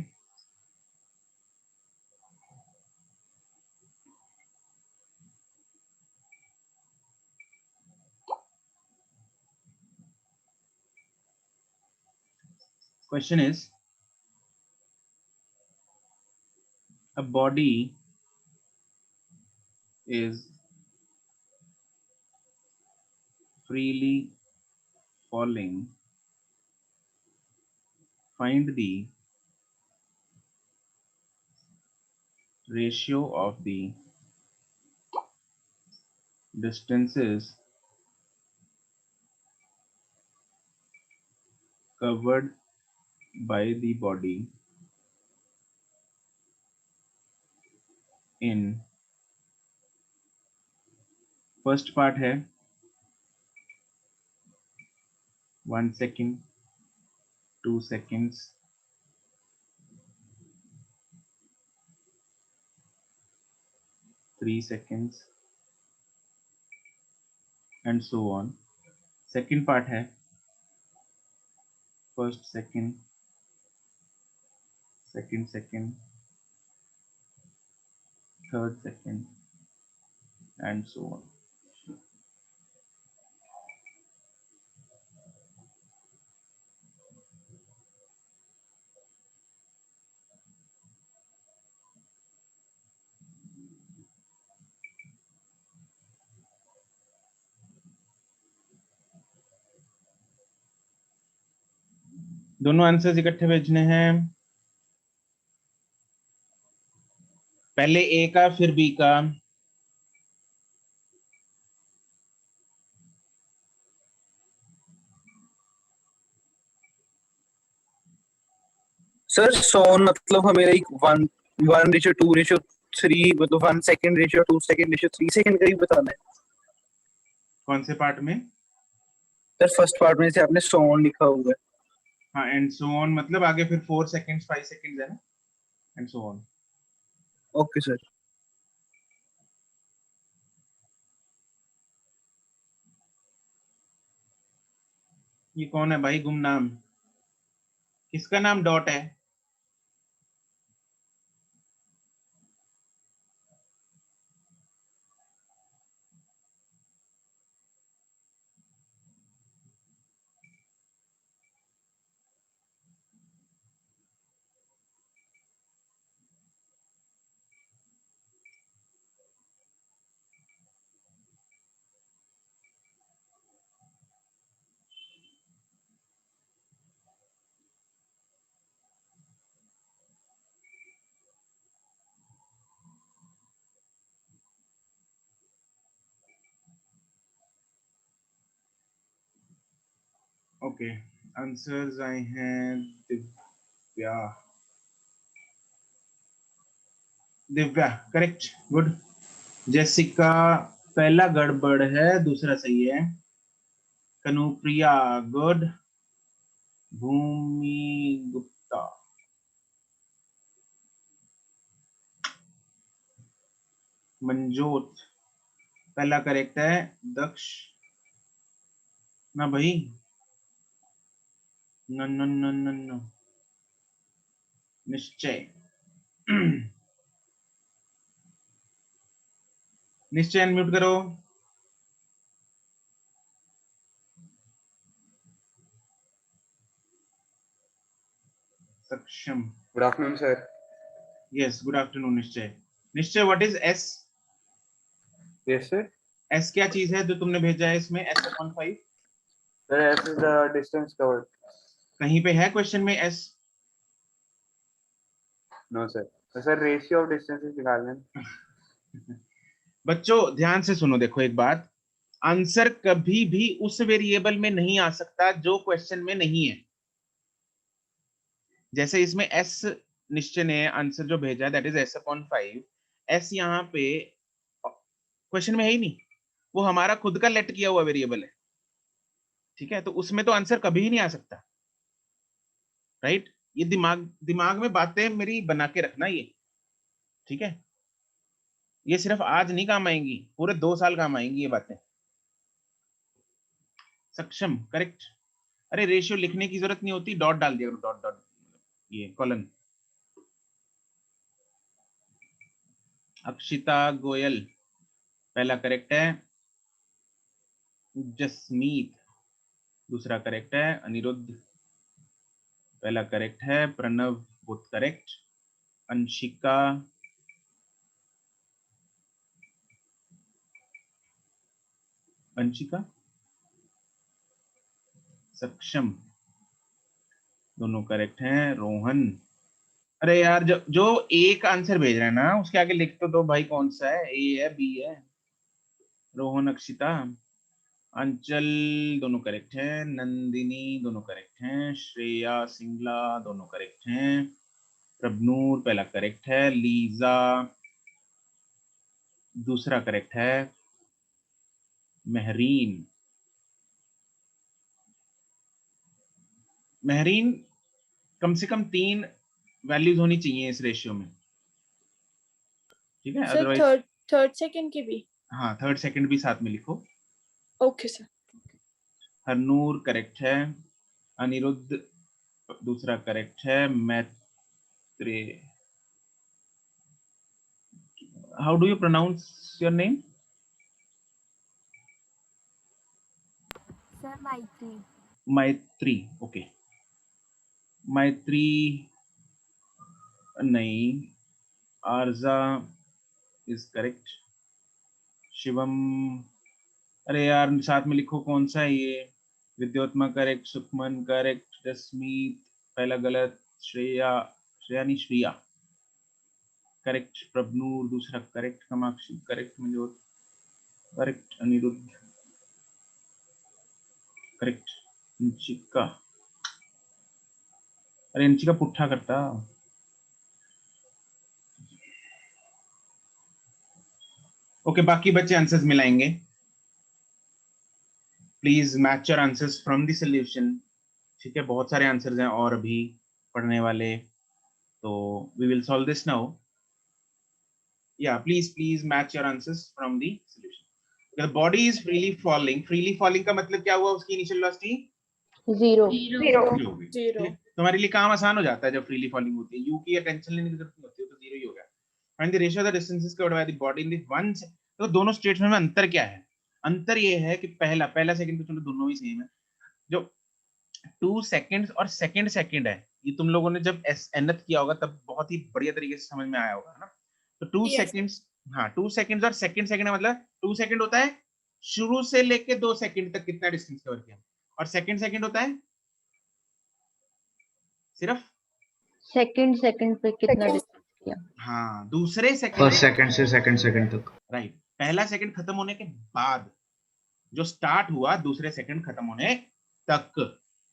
Question is, a body is freely falling, find the ratio of the distances covered by the body in, first part है 1 second, 2 seconds, 3 seconds and so on। Second part है first second, second second, third second and so on। दोनों answers इकट्ठे भेजने हैं, पहले ए का फिर B का। सर सोन मतलब हमें लाइक 1:2:3 मतलब 1 second ratio 2 second ratio 3 second का ही बताना है। कौन से पार्ट में? सर फर्स्ट पार्ट में से आपने सोन लिखा हुआ है। हाँ, एंड सो ऑन मतलब आगे फिर 4 seconds 5 seconds है ना, and so on. Okay sir. ये कौन है भाई गुमनाम? किसका नाम डॉट है? ओके, आंसर्स आए हैं Divya, Divya correct, good. Jessica पहला गड़बड़ है, दूसरा सही है। कनुप्रिया गुड। भूमि गुप्ता, मंजोत पहला करेक्ट है। दक्ष ना भाई, न न न न न, निश्चय निश्चय अनम्यूट करो। सक्षम, good afternoon sir. Yes, good afternoon, निश्चय. निश्चय, what is S? Yes, sir. S क्या चीज है जो तुमने भेजा है इसमें S upon 5? Sir, S is the distance covered. कहीं पे है क्वेश्चन में S? No, sir. Sir, ratio of distances निकालना है. बच्चों ध्यान से सुनो, देखो एक बात, आंसर कभी भी उस वेरिएबल में नहीं आ सकता जो क्वेश्चन में नहीं है. जैसे इसमें S निश्चय ने आंसर जो भेजा that is S upon 5. S यहाँ पे क्वेश्चन में है ही नहीं, वो हमारा खुद का लेट किया हुआ वेरिएबल है. ठीक है, तो उसमें तो आंसर कभी ही नहीं आ सकता. राइट, ये दिमाग में बातें मेरी बना के रखना ये. ठीक है, ये सिर्फ आज नहीं काम आएंगी, पूरे 2 साल काम आएंगी ये बातें. सक्षम, करेक्ट. अरे रेशियो लिखने की जरूरत नहीं होती, डॉट डाल दिया करो, डॉट डॉट, ये कॉलन. अक्षिता गोयल पहला करेक्ट है. जसमीत दूसरा करेक्ट है. अनिरुद्ध पहला करेक्ट है. Pranav both correct. अंशिका, सक्षम दोनों करेक्ट हैं. रोहन, अरे यार जो एक आंसर भेज रहे हैं ना उसके आगे लिख तो दो भाई कौन सा है, ए है बी है. रोहन, अक्षिता, अंचल दोनों करेक्ट हैं. नंदिनी दोनों करेक्ट हैं. श्रेया सिंगला दोनों करेक्ट हैं. प्रभनूर पहला करेक्ट है. लीजा दूसरा करेक्ट है. महरीन कम से कम 3 वैल्यूज होनी चाहिए इस रेशियो में. ठीक है, सर अदरवाइज थर्ड सेकंड की भी. हाँ, थर्ड सेकंड भी साथ में लिखो. Okay sir. हरनूर करेक्ट है. अनिरुद्ध दूसरा करेक्ट है. Maitre, how do you pronounce your name? Sir Maitri. Maitri, okay. मैत्री नहीं. आरजा इज करेक्ट. शिवम, अरे यार साथ में लिखो कौन सा है ये. विद्योत्मा करेक्ट. सुखमन करेक्ट. जसमीत पहला गलत. श्रेया नहीं, श्रिया करेक्ट. प्रभनूर दूसरा correct. Kamakshi correct. Manoj correct. Anirudh correct. Anshika, अरे अंशिका पुट्ठा करता. ओके, बाकी बच्चे आंसर्स मिलाएंगे. Please match your answers from the solution. ठीक है, बहुत सारे आंसर्स हैं और अभी पढ़ने वाले, तो we will solve this now. Yeah please match your answers from the solution. The body is freely falling का मतलब क्या हुआ, उसकी इनिशियल वेलोसिटी 0. जीरो. तुम्हारे लिए काम आसान हो जाता है जब फ्रीली फॉलिंग होती है. यू की टेंशन लेने की जरूरत नहीं होती, तो 0 ही हो गया. Find the ratio of the distances covered by the body in the one. तो दोनों स्टेटमेंट में अंतर क्या है? अंतर ये है कि पहला सेकंड तो चलो दोनों ही सेम है. जो 2 सेकंड्स और सेकंड है, ये तुम लोगों ने जब nth किया होगा तब बहुत ही बढ़िया तरीके से समझ में आया होगा, है ना. तो 2 Yes. सेकंड्स, हाँ 2 सेकंड्स और सेकंड है, मतलब 2 सेकंड होता है शुरू से लेके 2 सेकंड तक कितना डिस्टेंस कवर किया, और सेकंड होता है सिर्फ सेकंड पे कितना डिस्टेंस किया. हाँ दूसरे फर्स्ट सेकंड से सेकंड तक. राइट. पहला सेकंड खत्म होने के बाद जो स्टार्ट हुआ दूसरे सेकंड खत्म होने तक,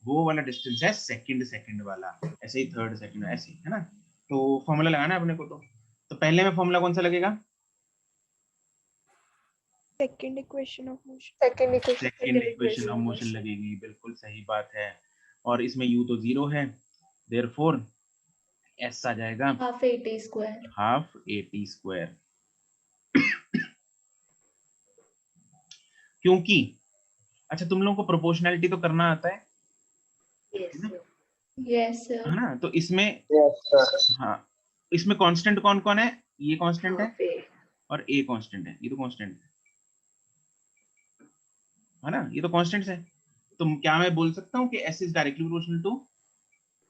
वो वाला डिस्टेंस है सेकंड वाला. ऐसे ही थर्ड सेकंड, ऐसे ही है ना. तो फॉर्मूला लगाना है अपने को. तो पहले में फॉर्मूला कौन सा लगेगा? Second equation of motion. Second equation of motion लगेगी. बिल्कुल सही बात है. और इसमें u तो 0 है, देयरफॉर s आ जाएगा हाफ AT स्क्वायर. क्योंकि अच्छा तुम लोगों को प्रोपोर्शनैलिटी तो करना आता है, यस सर. है ना. तो इसमें Yes, sir. हाँ, इसमें कांस्टेंट कौन कौन है? ये कांस्टेंट है और ए कांस्टेंट है. ये तो कांस्टेंट है ना, ये तो कांस्टेंट्स है. तो क्या मैं बोल सकता हूँ कि s is directly proportional to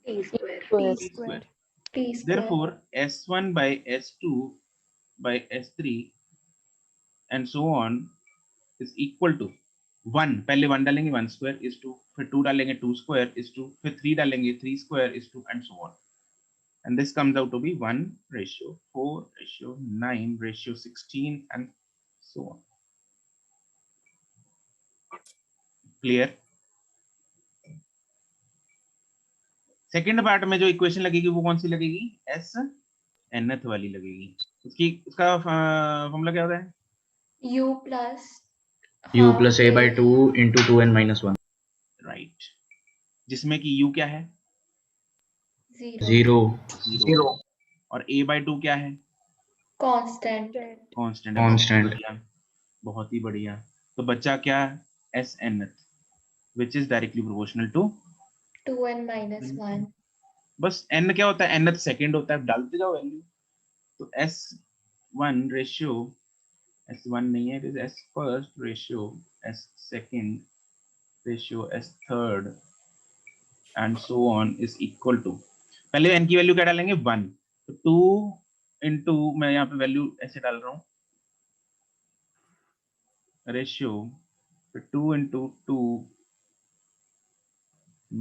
T square. Square. T square. Therefore, S1 by S2 by S3 and so on is equal to 1. पहले 1 डालेंगे 1 square is 2, फिर 2 डालेंगे 2 square is 2, फिर 3 डालेंगे 3 square is 2 and so on. And this comes out to be 1:4:9:16 and so on. Clear? Second part में जो equation लगेगी वो कौन सी लगेगी? एस nth वाली लगेगी. उसका फॉर्मूला क्या होता है? U plus a by 2 into 2n minus 1. Right. जिसमें कि u क्या है? 0. 0. और a by 2 क्या है? Constant. Constant. बहुत ही बढ़िया. तो बच्चा क्या? S nth which is directly proportional to 2n minus 1. बस n क्या होता है? nth सेकेंड होता है. डालते जाओ वैल्यू. तो S1 रेशियो S1 नहीं है, it is S first ratio S second ratio S third and so on is equal to, पहले n की वैल्यू क्या डालेंगे? 1. तो 2 into मैं यहाँ पे वैल्यू ऐसे डाल रहा हूँ ratio 2 into 2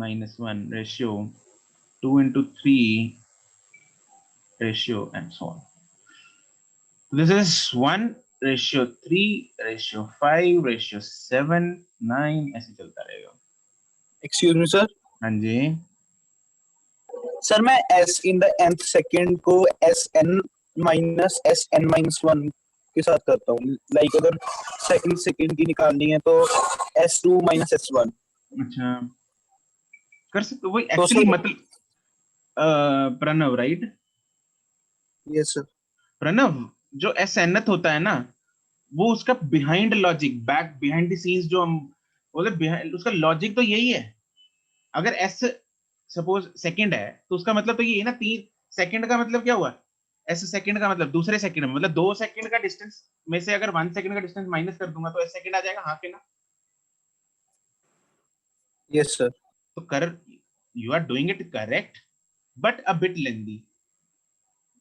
minus 1 ratio 2 into 3 ratio and so on. This is 1:3:5:7:9 ऐसे चलता रहेगा. Excuse me sir. हाँ जी. सर मैं s in the nth second को sn minus sn minus 1 के साथ करता हूँ. लाइक अगर सेकंड की निकालनी है तो s2 minus s1. अच्छा कर सकते. वही तो एक्चुअली सर- मतलब Pranav right. Yes sir. Pranav जो एस nth होता है ना वो उसका behind logic behind the scenes जो हम बोले उसका लॉजिक तो यही है. अगर एस सपोज सेकंड है तो उसका मतलब तो ये है ना 3 सेकंड का मतलब क्या हुआ? एस सेकंड का मतलब दूसरे सेकंड में मतलब 2 सेकंड का डिस्टेंस में से अगर 1 सेकंड का डिस्टेंस माइनस कर दूंगा तो एस सेकंड आ जाएगा. हाँ के ना? Yes sir. तो कर you are doing it correct but a bit lengthy.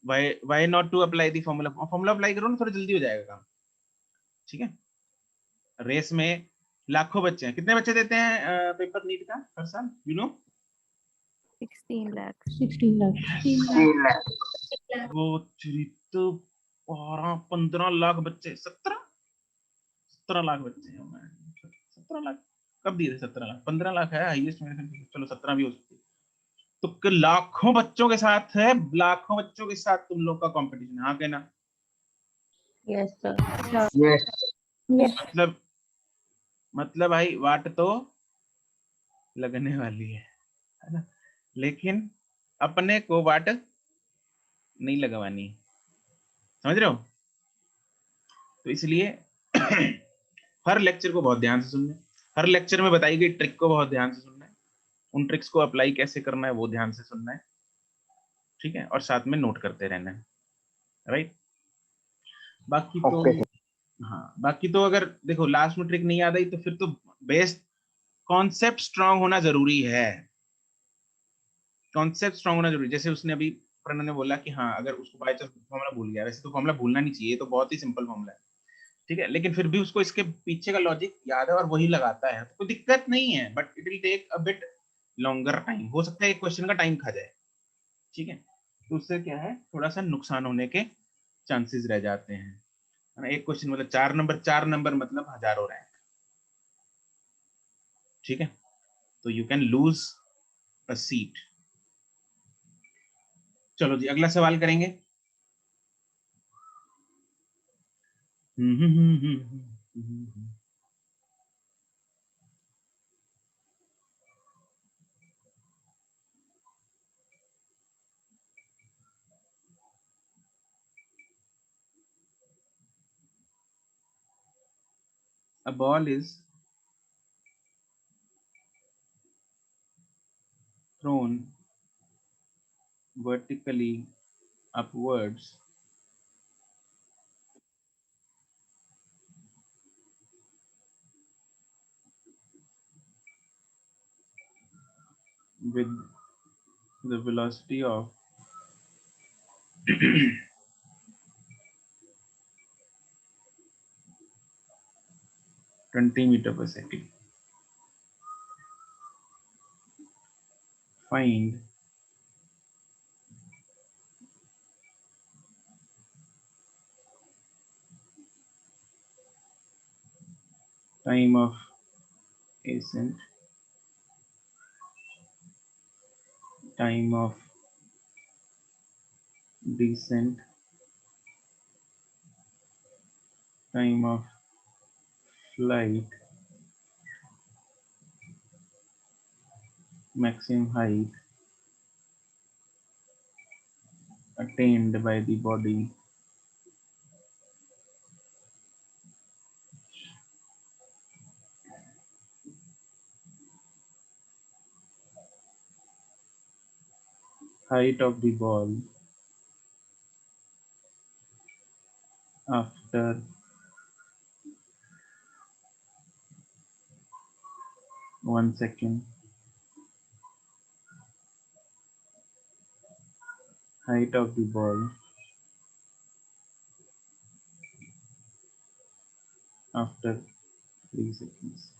why not to apply the formula apply करो ना, थोड़ा जल्दी हो जाएगा काम. ठीक है. रेस में लाखों बच्चे हैं. कितने बच्चे देते हैं पेपर नीट का हर साल? You know 16 lakh. वो तो 15 लाख बच्चे. 17 लाख बच्चे हैं. 17 लाख कब दिए थे? 17 लाख 15 लाख है हाईएस्ट मेरे ख्याल से. चलो 17 भी हो सकती है. तो लाखों बच्चों के साथ है. लाखों बच्चों के साथ तुम लोग का कंपटीशन. हाँ कहना? Yes, sir. मतलब भाई वाट तो लगने वाली है ना. लेकिन अपने को वाट नहीं लगवानी. समझ रहे हो? तो इसलिए हर लेक्चर को बहुत ध्यान से सुनना है. हर लेक्चर में बताई गई ट्रिक को बहुत ध्यान से सुनना है. उन ट्रिक्स को अप्लाई कैसे करना है वो ध्यान से सुनना है. ठीक है. और साथ में नोट करते रहना है. राइट. बाकी तो हाँ बाकी तो अगर देखो लास्ट में ट्रिक नहीं याद आई तो फिर तो बेस्ट कॉन्सेप्ट स्ट्रांग होना जरूरी है. कॉन्सेप्ट स्ट्रांग होना जरूरी. जैसे उसने अभी प्रणव ने बोला कि हाँ अगर उसको बाय चांस फॉर्मूला भूल गया. वैसे तो फॉर्मूला भूलना नहीं चाहिए. तो बहुत ही सिंपल फॉर्मूला है. ठीक है. लेकिन फिर भी उसको इसके पीछे का लॉजिक याद है और वही लगाता है तो कोई दिक्कत नहीं है. But it will take a bit longer time. हो सकता है एक क्वेश्चन का टाइम खा जाए. ठीक है. तो उससे क्या है थोड़ा सा नुकसान होने के चांसेस रह जाते हैं. एक क्वेश्चन मतलब 4 नंबर मतलब हजारों रैंक. ठीक है. तो you can lose a seat. चलो जी अगला सवाल करेंगे. A ball is thrown vertically upwards with the velocity of 20 meter per second. Find time of ascent, time of descent, time of flight, maximum height attained by the body, height of the ball after 1 second, height of the ball after 3 seconds.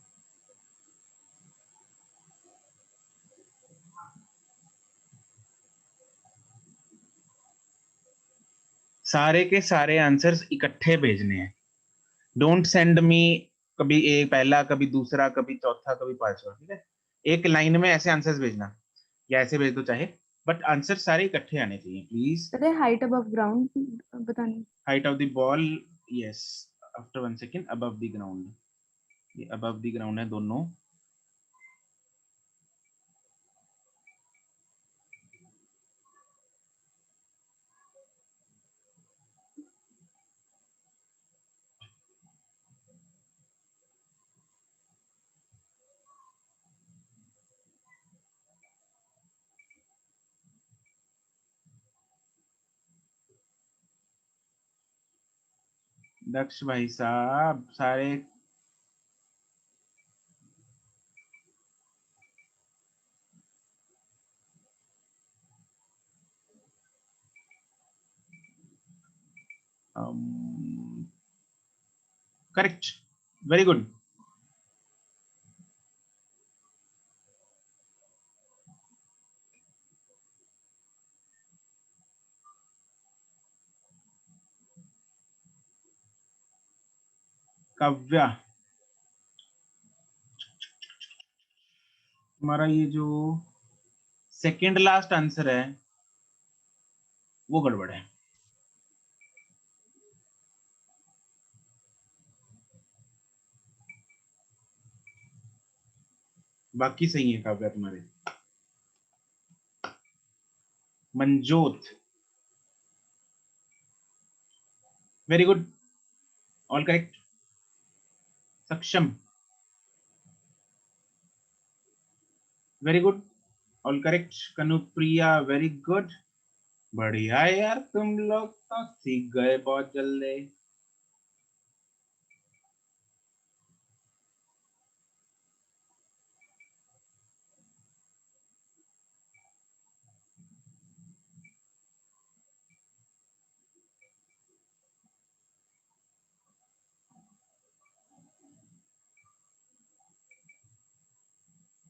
सारे के सारे answers इकट्ठे भेजने हैं. Don't send me कभी एक पहला, कभी दूसरा, कभी चौथा, कभी पांचवा. ठीक है, एक लाइन में ऐसे आंसर्स भेजना, या ऐसे भेज दो चाहे, बट आंसर सारे इकट्ठे आने चाहिए प्लीज. अरे हाइट अबव ग्राउंड बतानी. Height of the ball, yes, after 1 second above the ground. ये अबव द ग्राउंड है दोनों. दक्ष भाई साहब सारे करेक्ट, वेरी गुड. काव्या, हमारा ये जो सेकंड लास्ट आंसर है वो गड़बड़ है. बाकी सही है काव्या तुम्हारे. Manjot, very good, all correct. Saksham, very good, all correct. Kanupriya, very good. बढ़िया है यार, तुम लोग तो सीख गए बहुत जल्दी.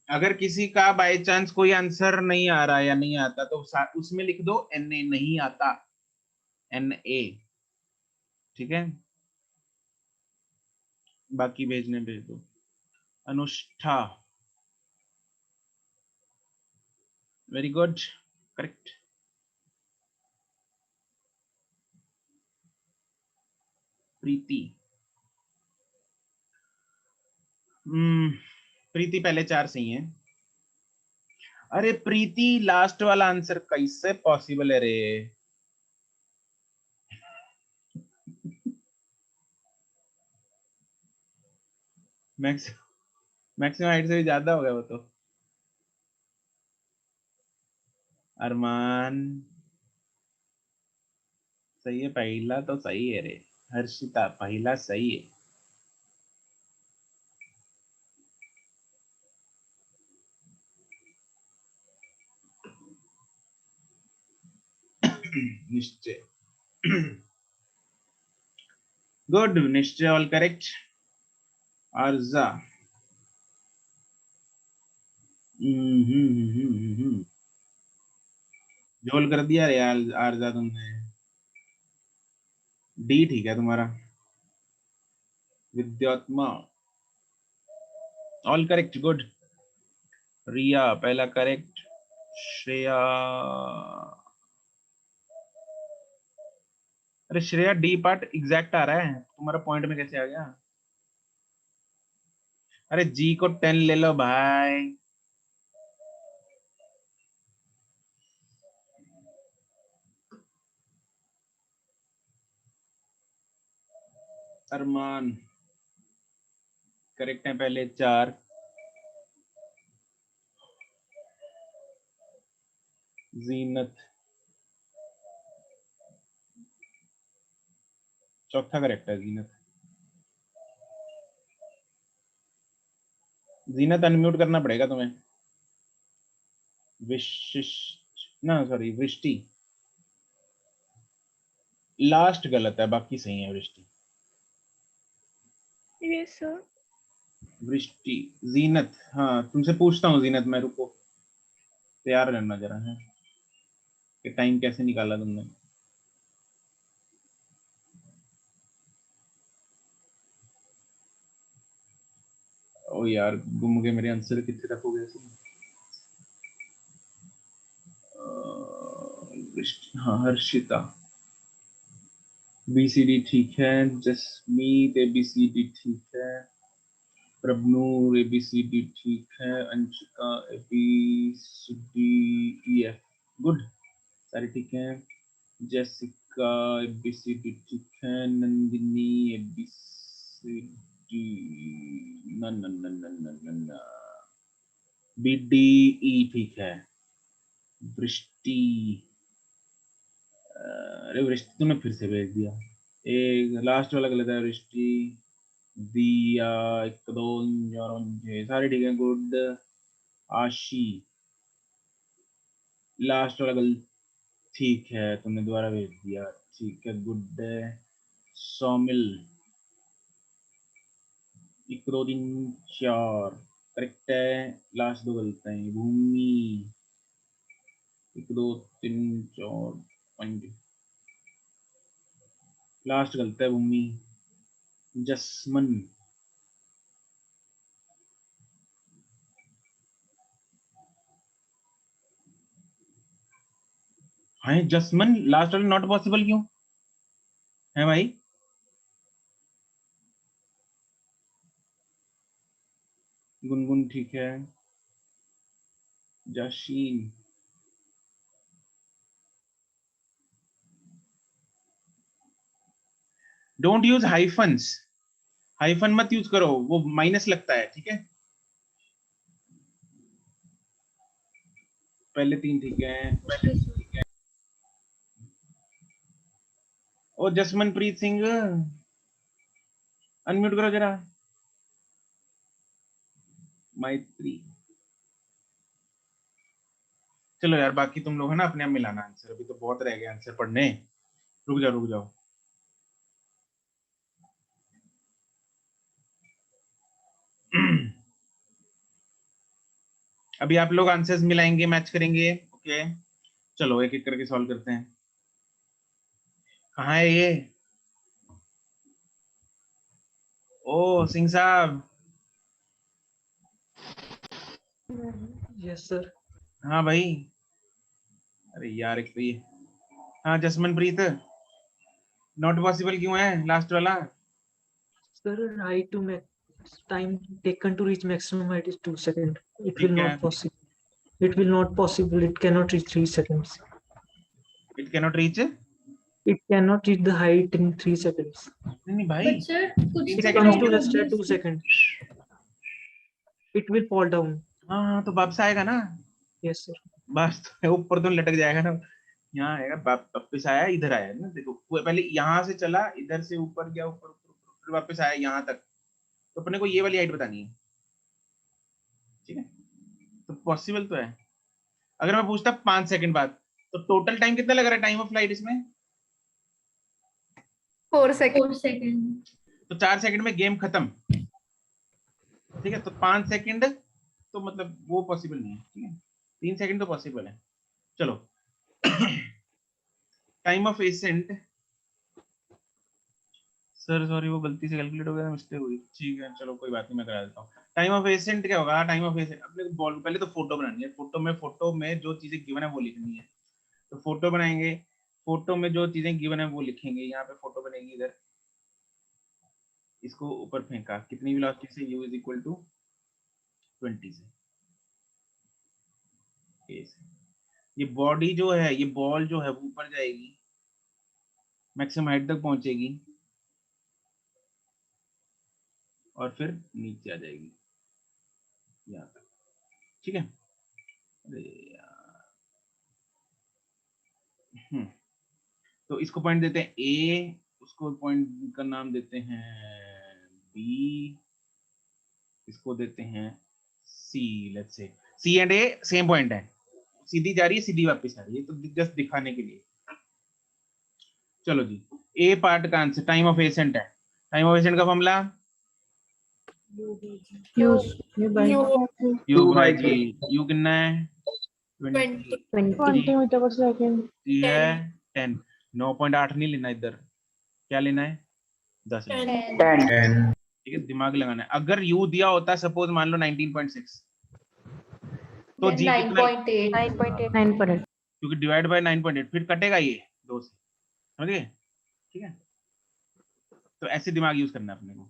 अगर किसी का बाय चांस कोई आंसर नहीं आ रहा या नहीं आता तो उसमें लिख दो NA, नहीं आता, NA. ठीक है, बाकी भेजने भेज दो. अनुष्ठा, वेरी गुड, करेक्ट. प्रीति, प्रीति पहले 4 सही हैं. अरे प्रीति लास्ट वाला आंसर कैसे पॉसिबल है रे? मैक्सिमम हाइट से भी ज्यादा हो गया वो तो. अरमान सही है, पहला तो सही है रे. हर्षिता पहला सही है. निश्चय. गुड. निश्चय ऑल करेक्ट. आरजा. झोल कर दिया यार आरजा तुमने. डी ठीक है तुम्हारा. विद्यात्मा ऑल करेक्ट. गुड. रिया पहला करेक्ट. श्रेया. अरे श्रेया डी पार्ट एग्जैक्ट आ रहा है तुम्हारा पॉइंट में कैसे आ गया. अरे जी को 10 ले लो भाई. अरमान करेक्ट है पहले 4. जीनत चौथा करेक्ट है. जीनत. जीनत अनम्यूट करना पड़ेगा तुम्हें. विशिष्ट ना सॉरी वृष्टि लास्ट गलत है बाकी सही है. वृष्टि. Yes sir. वृष्टि. जीनत. हाँ तुमसे पूछता हूँ जीनत मैं. रुको तैयार रहना जरा है कि टाइम कैसे निकाला तुमने. ओ यार गुम गए मेरे आंसर. कितने तक हो गए. हाँ हर्षिता. बीसीडी ठीक है. जसमीत एबीसीडी ठीक है. प्रभनूर एबीसीडी ठीक है. Anshika ABCD EF. गुड. सारे ठीक है. जेसिका एबीसीडी ठीक है. नंदिनी एबीसीडी न बीडीई ठीक है. वृष्टि. अरे वृष्टि तूने फिर से भेज दिया. एक लास्ट वाला गलत है. वृष्टि. दिया 1 2 4 5 सारे ठीक है. गुड. आशी लास्ट वाला गलत ठीक है. तुमने दोबारा भेज दिया. ठीक है. गुड. सोमिल 1 2 3 4 करेक्ट है. लास्ट 2 गलत है. भूमि 1 2 3 4 5 लास्ट गलत है. भूमि. जसमन. हाँ जसमन लास्ट वाला नॉट पॉसिबल क्यों है भाई. गुनगुन ठीक है. Jasheen. Don't use hyphens. Hyphen मत यूज करो वो माइनस लगता है. ठीक है. पहले 3 ठीक है. ओ जसमनप्रीत सिंह अनम्यूट करो जरा. मैत्री. चलो यार बाकी तुम लोग है ना अपने आप मिलाना आंसर. अभी तो बहुत रह गए आंसर पढ़ने. रुक जाओ. अभी आप लोग आंसर्स मिलाएंगे मैच करेंगे. ओके चलो एक एक करके सॉल्व करते हैं. कहाँ है ये. ओ सिंह साहब. Yes sir. हाँ भाई. अरे यार एक तो ये. हाँ जसमनप्रीत नॉट पॉसिबल क्यों है लास्ट वाला. Sir height to time taken to reach maximum height is 2 seconds. It will ठीक है. not possible. It will not possible. It cannot reach 3 seconds. It cannot reach. It cannot reach the height in 3 seconds. नहीं भाई. But sir, कुछ It second comes हो to गया. rest at 2 seconds. It will fall down. हाँ तो वापस आएगा ना. Yes sir. बस ऊपर तो लटक जाएगा ना. यहाँ आएगा वापस आया इधर आया ना. देखो पहले यहाँ से चला इधर से ऊपर गया ऊपर फिर वापस आया यहाँ तक. तो अपने को ये वाली हाइट बतानी है. ठीक है. तो पॉसिबल तो है. अगर मैं पूछता 5 सेकंड बाद तो टोटल टाइम कितना लग रहा है टाइम ऑफ फ्लाइट इसमें? 4 सेकंड। 4 सेकंड। तो 4 सेकंड में गेम खत्म, ठीक है। तो 5 सेकंड तो मतलब वो पॉसिबल नहीं है, ठीक है। 3 सेकंड तो पॉसिबल है। चलो time of accent, sir sorry वो गलती से कैलकुलेट हो गया, मिस्टेक हुई, ठीक है चलो कोई बात नहीं, मैं करा देता हूँ। टाइम ऑफ एसेंट क्या होगा? टाइम ऑफ एसेंट अपने को पहले तो फोटो बनानी है, फोटो में जो चीजें गिवन है वो लिखनी है। तो फोटो बनाएंगे, फोटो में जो चीजें गिवन है वो लिखेंगे। यहाँ पे फोटो बनेगी, इधर इसको ऊपर फेंका, कितनी वेलोसिटी से? u इज इक्वल टू 20 से। ये बॉडी जो है, ये बॉल जो है वो ऊपर जाएगी, मैक्सिमम हाइट तक पहुंचेगी और फिर नीचे आ जाएगी यहाँ तक, ठीक है। अरे यार, तो इसको पॉइंट देते हैं ए, उसको पॉइंट का नाम देते हैं बी, इसको देते हैं C. Let's say C and A same point है, सीधी जा रही है सीधी वापस आ रही है, तो जस्ट दिखाने के लिए। चलो जी, ए पार्ट का आंसर टाइम ऑफ एसेंट है। टाइम ऑफ एसेंट का formula u by g. U कितना है? 20 मीटर पर सेकंड। ये है 10। 9.8 नहीं लेना, इधर क्या लेना है? 10 लेना है, 10। ठीक है। दिमाग लगाना है। अगर यू दिया होता सपोज मान लो 19.6, तो जी कितना? 9.8। क्योंकि डिवाइड बाय 9.8 फिर कटेगा ये 2 से, समझ गए? ठीक है, तो ऐसे दिमाग यूज करना है अपने को।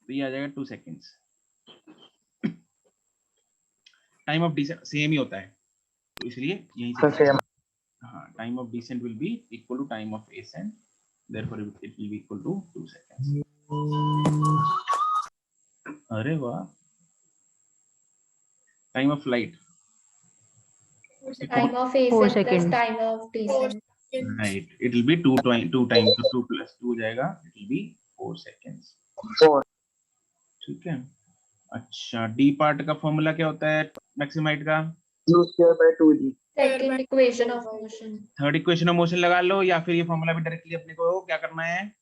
तो ये आ जाएगा 2 seconds. Time of descent same ही होता है, तो इसलिए यहीं से हाँ, time of descent will be equal to time of ascent, therefore it will be equal to 2 seconds. अरे वाह। Time of flight, Time of ascent plus time of descent. Right, it will be 2 times, तो 2 + 2 हो जाएगा, it will B 4 seconds, ठीक है। अच्छा, D part का formula क्या होता है मैक्सिमम हाइट का? u²/2g। Second equation of motion. Third equation of motion लगा लो, या फिर ये फॉर्मूला भी डायरेक्टली अपने को क्या करना है,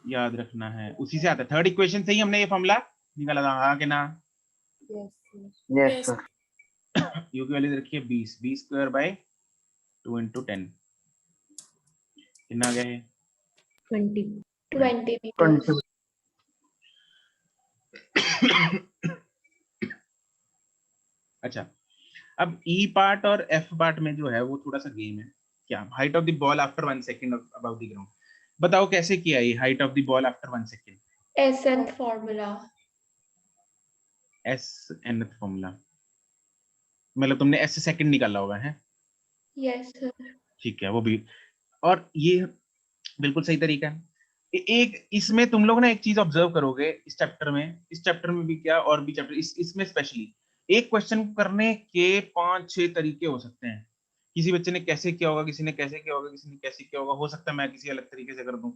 याद रखना है, उसी से आता है। थर्ड इक्वेशन से ही हमने ये फॉर्मूला निकाला था, हाँ कि ना? Yes sir. यू की वैल्यू रखिए 20, 20² × 2 × 10 कितना आ गया है? 20 meters. अच्छा, अब ई पार्ट और एफ पार्ट में जो है वो थोड़ा सा गेम है। क्या? Height of the ball after 1 second above the ground. बताओ कैसे किया ये height of the ball after 1 second? Nth formula. nth formula, मतलब तुमने s सेकंड निकाला होगा है? Yes sir. ठीक है, वो भी, और ये बिल्कुल सही तरीका है। एक इसमें तुम लोग ना एक चीज ऑब्जर्व करोगे इस चैप्टर में भी क्या, और भी चैप्टर, इसमें स्पेशली एक क्वेश्चन करने के 5-6 तरीके हो सकते हैं। किसी बच्चे ने कैसे किया होगा, किसी ने कैसे किया होगा, किसी ने कैसे किया होगा, हो सकता है मैं किसी अलग तरीके से कर दूं,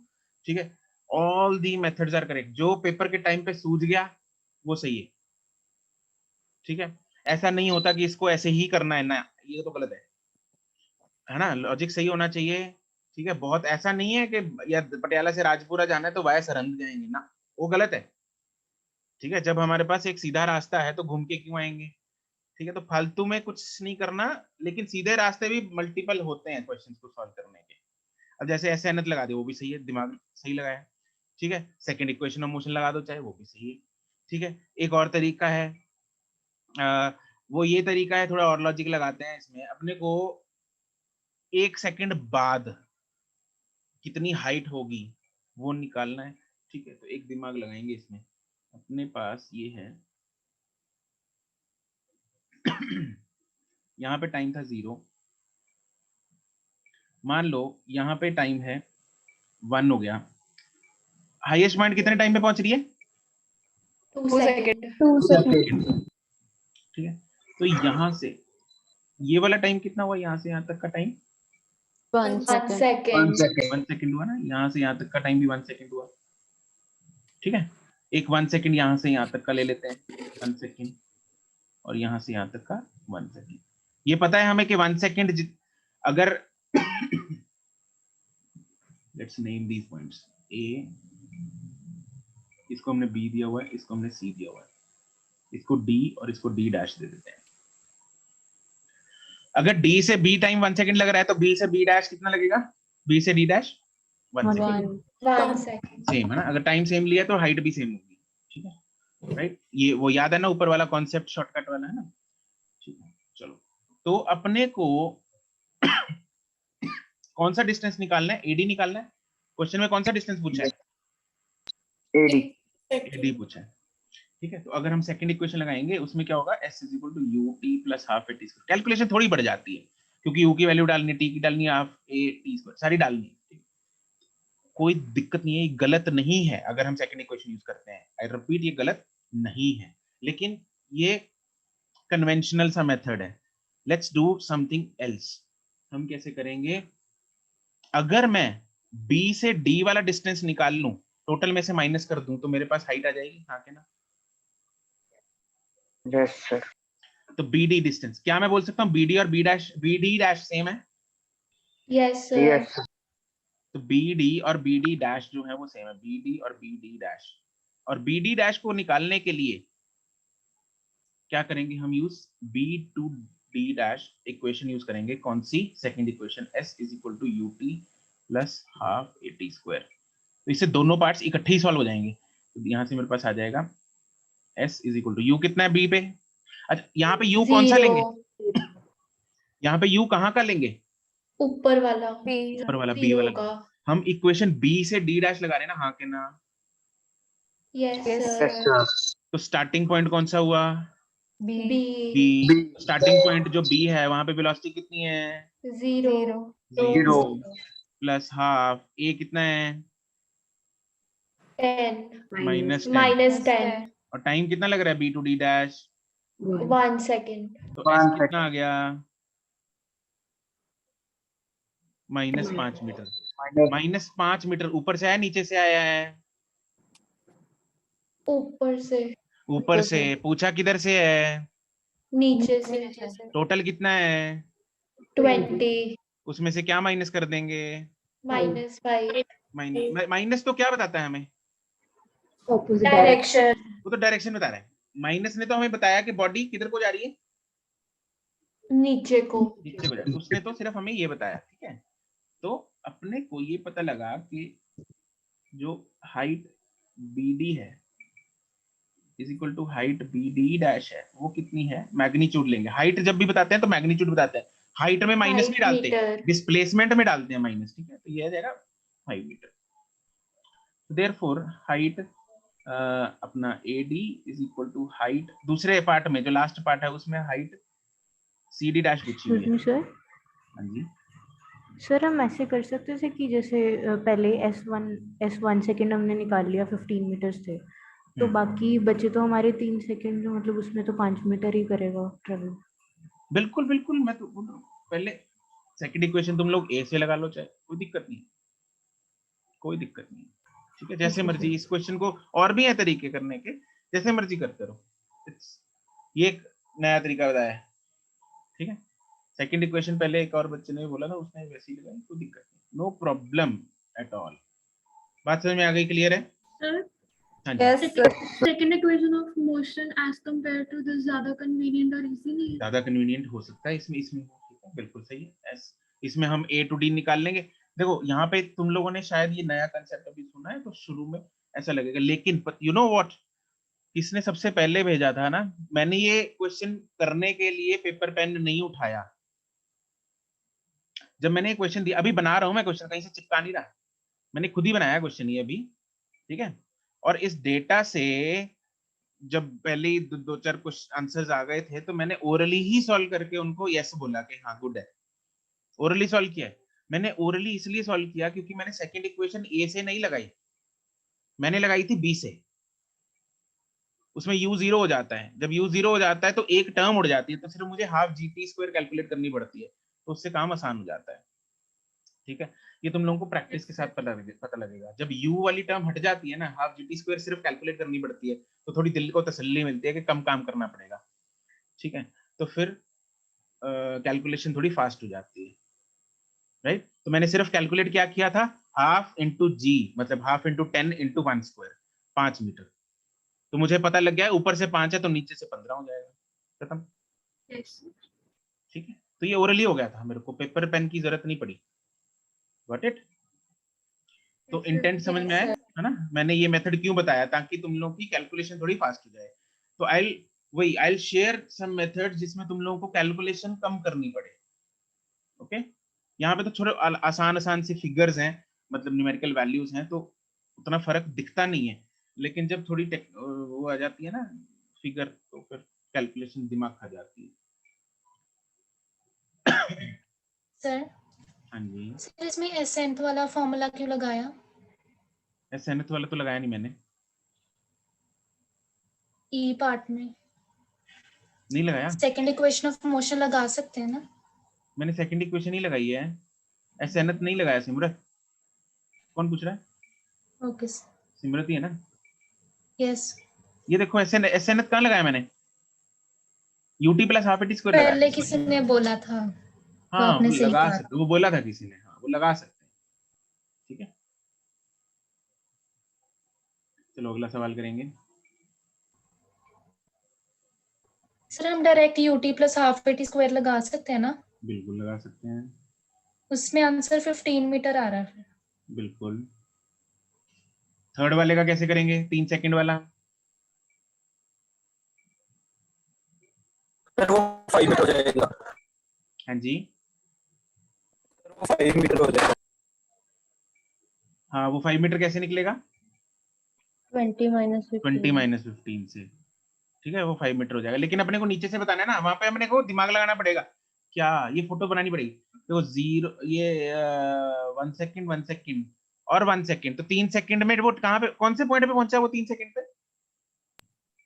ठीक है। All the methods are correct. जो पेपर के टाइम पे सूझ गया वो सही है, ठीक है। ऐसा नहीं होता कि इसको ऐसे ही करना है ना, ये तो गलत है ना। लॉजिक सही होना चाहिए, ठीक है। बहुत ऐसा नहीं है कि या पटियाला से राजपुरा जाना है तो वाया सरहंद जाएंगे ना, वो गलत है, ठीक है। जब हमारे पास एक सीधा रास्ता है तो घूम के क्यों आएंगे, ठीक है। तो फालतू में कुछ नहीं करना, लेकिन सीधे रास्ते भी मल्टीपल होते हैं क्वेश्चंस को सॉल्व करने के। अब जैसे ऐसे एनथ लगा दे, वो भी सही है, दिमाग सही लगाया, ठीक है। सेकंड इक्वेशन ऑफ मोशन लगा दो चाहे, वो भी सही है, ठीक है। एक और तरीका है, वो ये तरीका है, थोड़ा और लॉजिक लगाते हैं इसमें। अपने को 1 सेकंड बाद कितनी हाइट होगी वो निकालना है, ठीक है। तो एक दिमाग लगाएंगे इसमें। अपने पास ये है यहाँ पे टाइम था 0, मान लो यहाँ पे टाइम है 1 हो गया। हाईएस्ट पॉइंट कितने टाइम पे पहुंच रही है? 2 second. 2 सेकंड। ठीक है, तो यहाँ से ये वाला टाइम कितना हुआ, यहाँ से यहाँ तक का टाइम 1 second. 1 सेकंड हुआ ना। यहाँ से यहाँ तक का टाइम भी 1 सेकंड हुआ, ठीक है। एक 1 सेकंड यहाँ से यहाँ तक का ले लेते हैं, 1 सेकंड, और यहाँ से यहाँ तक का 1 सेकंड। ये पता है हमें कि 1 सेकेंड अगर लेट्स नेम दीज पॉइंट्स, ए, इसको हमने बी दिया हुआ है, इसको हमने सी दिया हुआ है, इसको डी और इसको डी डैश दे देते हैं। अगर डी से बी टाइम 1 सेकेंड लग रहा है तो बी से बी डैश कितना लगेगा? बी से D dash 1 second, 1 second. Same है ना? अगर टाइम सेम लिया तो हाइट भी सेम होगी, ठीक है, राइट? ये वो याद है ना, ऊपर वाला कॉन्सेप्ट शॉर्टकट वाला है ना, ठीक है। चलो, तो अपने को कौन सा डिस्टेंस निकालना है? एडी निकालना है। क्वेश्चन में कौन सा डिस्टेंस पूछा है? एडी। एडी पूछा है, ठीक है। तो अगर हम सेकंड इक्वेशन लगाएंगे उसमें क्या होगा? s is equal to u t plus half a t square. Calculation थोड़ी बढ़ जाती है क्योंकि u की वैल्यू डालनी, टी की डालनी, हाफ ए टी स्क्वायर सारी डालनी है, कोई दिक्कत नहीं है, ये गलत नहीं है अगर हम सेकंड इक्वेशन यूज करते हैं। आई रिपीट, ये गलत नहीं है, लेकिन ये कन्वेंशनल सा मेथड है। Let's do something else. हम कैसे करेंगे? अगर मैं b से d वाला डिस्टेंस निकाल लूं, टोटल में से माइनस कर दूं, तो मेरे पास हाइट आ जाएगी, हाँ के ना? Yes sir. तो BD डिस्टेंस क्या मैं बोल सकता हूँ? BD और BD डैश सेम है? Yes sir. यस। तो BD और BD डैश जो है वो सेम है, BD और BD डैश। और BD डैश को निकालने के लिए क्या करेंगे हम? Use B to D dash equation use करेंगे। कौन सी? Second equation, s is equal to ut plus half a t square. तो इससे दोनों पार्ट्स इकट्ठे ही सॉल्व हो जाएंगे। तो यहाँ से मेरे पास आ जाएगा s is equal to u कितना है b पे? अच्छा, यहाँ पे u कौन सा लेंगे? यहाँ पे u कहाँ का लेंगे? ऊपर वाला, ऊपर वाला b वाला। हम इक्वेशन b से d डैश लगा रहे हैं ना, हाँ के ना? Yes yes sir. सर। तो स्टार्टिंग पॉइंट कौन सा हुआ? बी। b। स्टार्टिंग पॉइंट जो b है वहां पे वेलोसिटी कितनी है? 0 प्लस हाफ a कितना है? 10 -10। और टाइम कितना लग रहा है b to d dash? 1 second. तो s कितना आ गया? -5 मीटर। -5 मीटर ऊपर से आया नीचे से आया है? ऊपर से। ऊपर से। पूछा किधर से है? नीचे से। टोटल कितना है? 20 उसमें से क्या माइनस कर देंगे? -5 माइनस तो क्या बताता है हमें? डायरेक्शन। वो तो डायरेक्शन बता रहा है। माइनस ने तो हमें बताया कि बॉडी किधर को जा रही है? नीचे को। नीचे को जा रही है। उसने तो सिर्फ हमें ये बताया, ठीक है। तो अपने को ये पता लगा कि जो हाइट BD है is equal to height BD dash है, वो कितनी है? मैग्नीट्यूड लेंगे। हाइट जब भी बताते हैं तो मैग्नीट्यूड बताते हैं, हाइट में माइनस नहीं डालते, डिस्प्लेसमेंट में डालते हैं माइनस, ठीक है। तो ये आ जाएगा 5 मीटर। देयरफॉर हाइट अपना AD is equal to height, दूसरे पार्ट में जो लास्ट पार्ट है उसमें हाइट CD डैश पूछी हुई है। सर हाँ जी सर, हम ऐसे कर सकते थे कि जैसे पहले S1 सेकेंड हमने निकाल लिया, 15 मीटर से, तो बाकी बचे तो हमारे 3 सेकेंड, जो मतलब उसमें तो 5 मीटर ही करेगा ट्रेवल। बिल्कुल बिल्कुल, मैं तो बोल रहा हूँ पहले सेकंड इक्वेशन तुम लोग A से लगा लो, चाहे कोई दिक्कत नहीं, कोई दिक्कत नहीं, ठीक है। जैसे मर्जी इस क्वेश्चन को, और भी है तरीके करने के, जैसे मर्जी करते रहो। ये एक नया तरीका बताया है, ठीक है। सेकंड इक्वेशन पहले एक और बच्चे ने बोला था, उसने वैसे ही लगाई, कोई दिक्कत नहीं, नो प्रॉब्लम एट ऑल। बात समझ में आ गई? क्लियर है? Second equation of motion as compare to this ज्यादा कन्वीनियंट और इजी नहीं है? ज्यादा कन्वीनियंट हो सकता है इसमें बिल्कुल सही है। इसमें हम A टू D निकाल लेंगे। देखो यहाँ पे तुम लोगों ने शायद ये नया कंसेप्ट अभी सुना है, तो शुरू में ऐसा लगेगा, लेकिन यू नो व्हाट, किसने सबसे पहले भेजा था ना? मैंने ये क्वेश्चन करने के लिए पेपर पेन नहीं उठाया। जब मैंने क्वेश्चन दिया, अभी बना रहा हूं मैं क्वेश्चन, कहीं से चिपका नहीं रहा, मैंने खुद ही बनाया क्वेश्चन ये अभी, ठीक है। और इस डेटा से जब पहले ही दो चार कुछ आंसर्स आ गए थे, तो मैंने ओरली ही सॉल्व करके उनको यस बोला कि हाँ गुड है, ओरली सॉल्व किया है। मैंने ओरली इसलिए सॉल्व किया क्योंकि मैंने सेकंड इक्वेशन A से नहीं लगाई, मैंने लगाई थी B से। उसमें u 0 हो जाता है, जब u 0 हो जाता है तो एक टर्म उड़ जाती है, तो सिर्फ मुझे हाफ GT स्क्वायर कैलकुलेट करनी पड़ती है, तो उससे काम आसान हो जाता है, ठीक है। ये तुम लोगों को प्रैक्टिस के साथ पता लगेगा। जब u वाली टर्म हट जाती है ना, हाफ GT स्क्वायर सिर्फ कैलकुलेट करनी पड़ती है, तो थोड़ी दिल को तसल्ली मिलती है कि कम काम करना पड़ेगा, ठीक है। तो फिर कैलकुलेशन थोड़ी फास्ट हो जाती है, राइट। तो मैंने सिर्फ कैलकुलेट क्या किया था, हाफ इंटू जी, मतलब half into 10 into 1 square, 5 metre. तो मुझे पता लग गया ऊपर से 5 है तो नीचे से 15 हो जाएगा, खत्म। ठीक है, तो ये ओरली हो गया था, मेरे को पेपर पेन की जरूरत नहीं पड़ी। Got it? तो इंटेंट समझ में आया है ना? मैंने ये मेथड क्यों बताया, ताकि तुम लोगों की कैलकुलेशन थोड़ी फास्ट हो जाए। तो आई शेयर सम मेथड जिसमें तुम लोगों को कैलकुलेशन कम करनी पड़े। ओके, यहाँ पे तो थोड़े आसान आसान सी फिगर्स हैं, मतलब न्यूमेरिकल वैल्यूज हैं, तो उतना फर्क दिखता नहीं है, लेकिन जब थोड़ी वो आ जाती है ना फिगर, तो फिर कैलकुलेशन दिमाग खा जाती है। सर हाँ जी, सर इसमें एसेंट वाला फॉर्मूला क्यों लगाया? एसएनएथ वाला तो लगाया नहीं मैंने, ई पार्ट में नहीं लगाया सेकंड इक्वेशन ऑफ मोशन लगा सकते हैं ना? मैंने, सेकंड इक्वेशन ही लगाई है, एसएनएथ नहीं लगाया। सिमरत, कौन पूछ रहा है? Okay sir. सिमरत ही है ना? यस, ये देखो एसएनएथ कहाँ लगाया मैंने, UT plus half eighty square लगाया। पहले किसी ने बोला था, तो हाँ, आपने वो सही लगा कहा। सकते, वो बोला था किसी ने, हाँ वो लगा सकते हैं। ठीक है, चलो अगला सवाल करेंगे। सर हम direct UT plus half eighty square लगा सकते हैं ना? बिल्कुल लगा सकते हैं, उसमें आंसर 15 मीटर आ रहा है। बिल्कुल। थर्ड वाले का कैसे करेंगे, 3 सेकंड वाला? सर वो 5 मीटर हो जाएगा। हाँ जी, सर वो 5 मीटर हो जाएगा। हाँ वो 5 मीटर कैसे निकलेगा? 20 माइनस 20 माइनस 15 से। ठीक है, वो 5 मीटर हो जाएगा, लेकिन अपने को नीचे से बताना है ना, वहां पे अपने को दिमाग लगाना पड़ेगा। क्या ये फोटो बनानी पड़ेगी? देखो जीरो, ये 1 सेकंड 1 सेकंड और 1 सेकंड, तो 3 सेकंड में वो कहाँ पे, कौन से पॉइंट पे पहुंचा वो 3 सेकंड पे?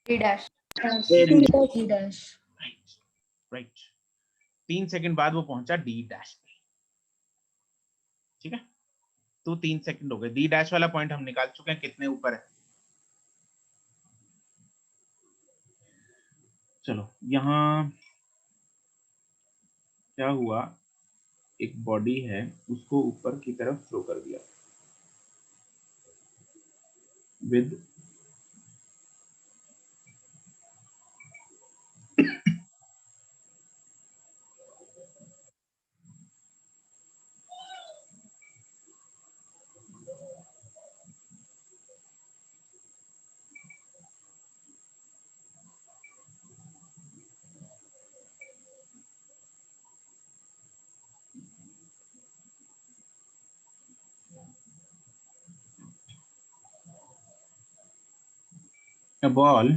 D dash D dash. Right, 3 second बाद वो पहुंचा डी डैश पे। ठीक है, तो 3 सेकंड हो गए, डी डैश वाला पॉइंट हम निकाल चुके हैं, कितने ऊपर है। चलो यहाँ क्या हुआ, एक बॉडी है, उसको ऊपर की तरफ थ्रो कर दिया with a ball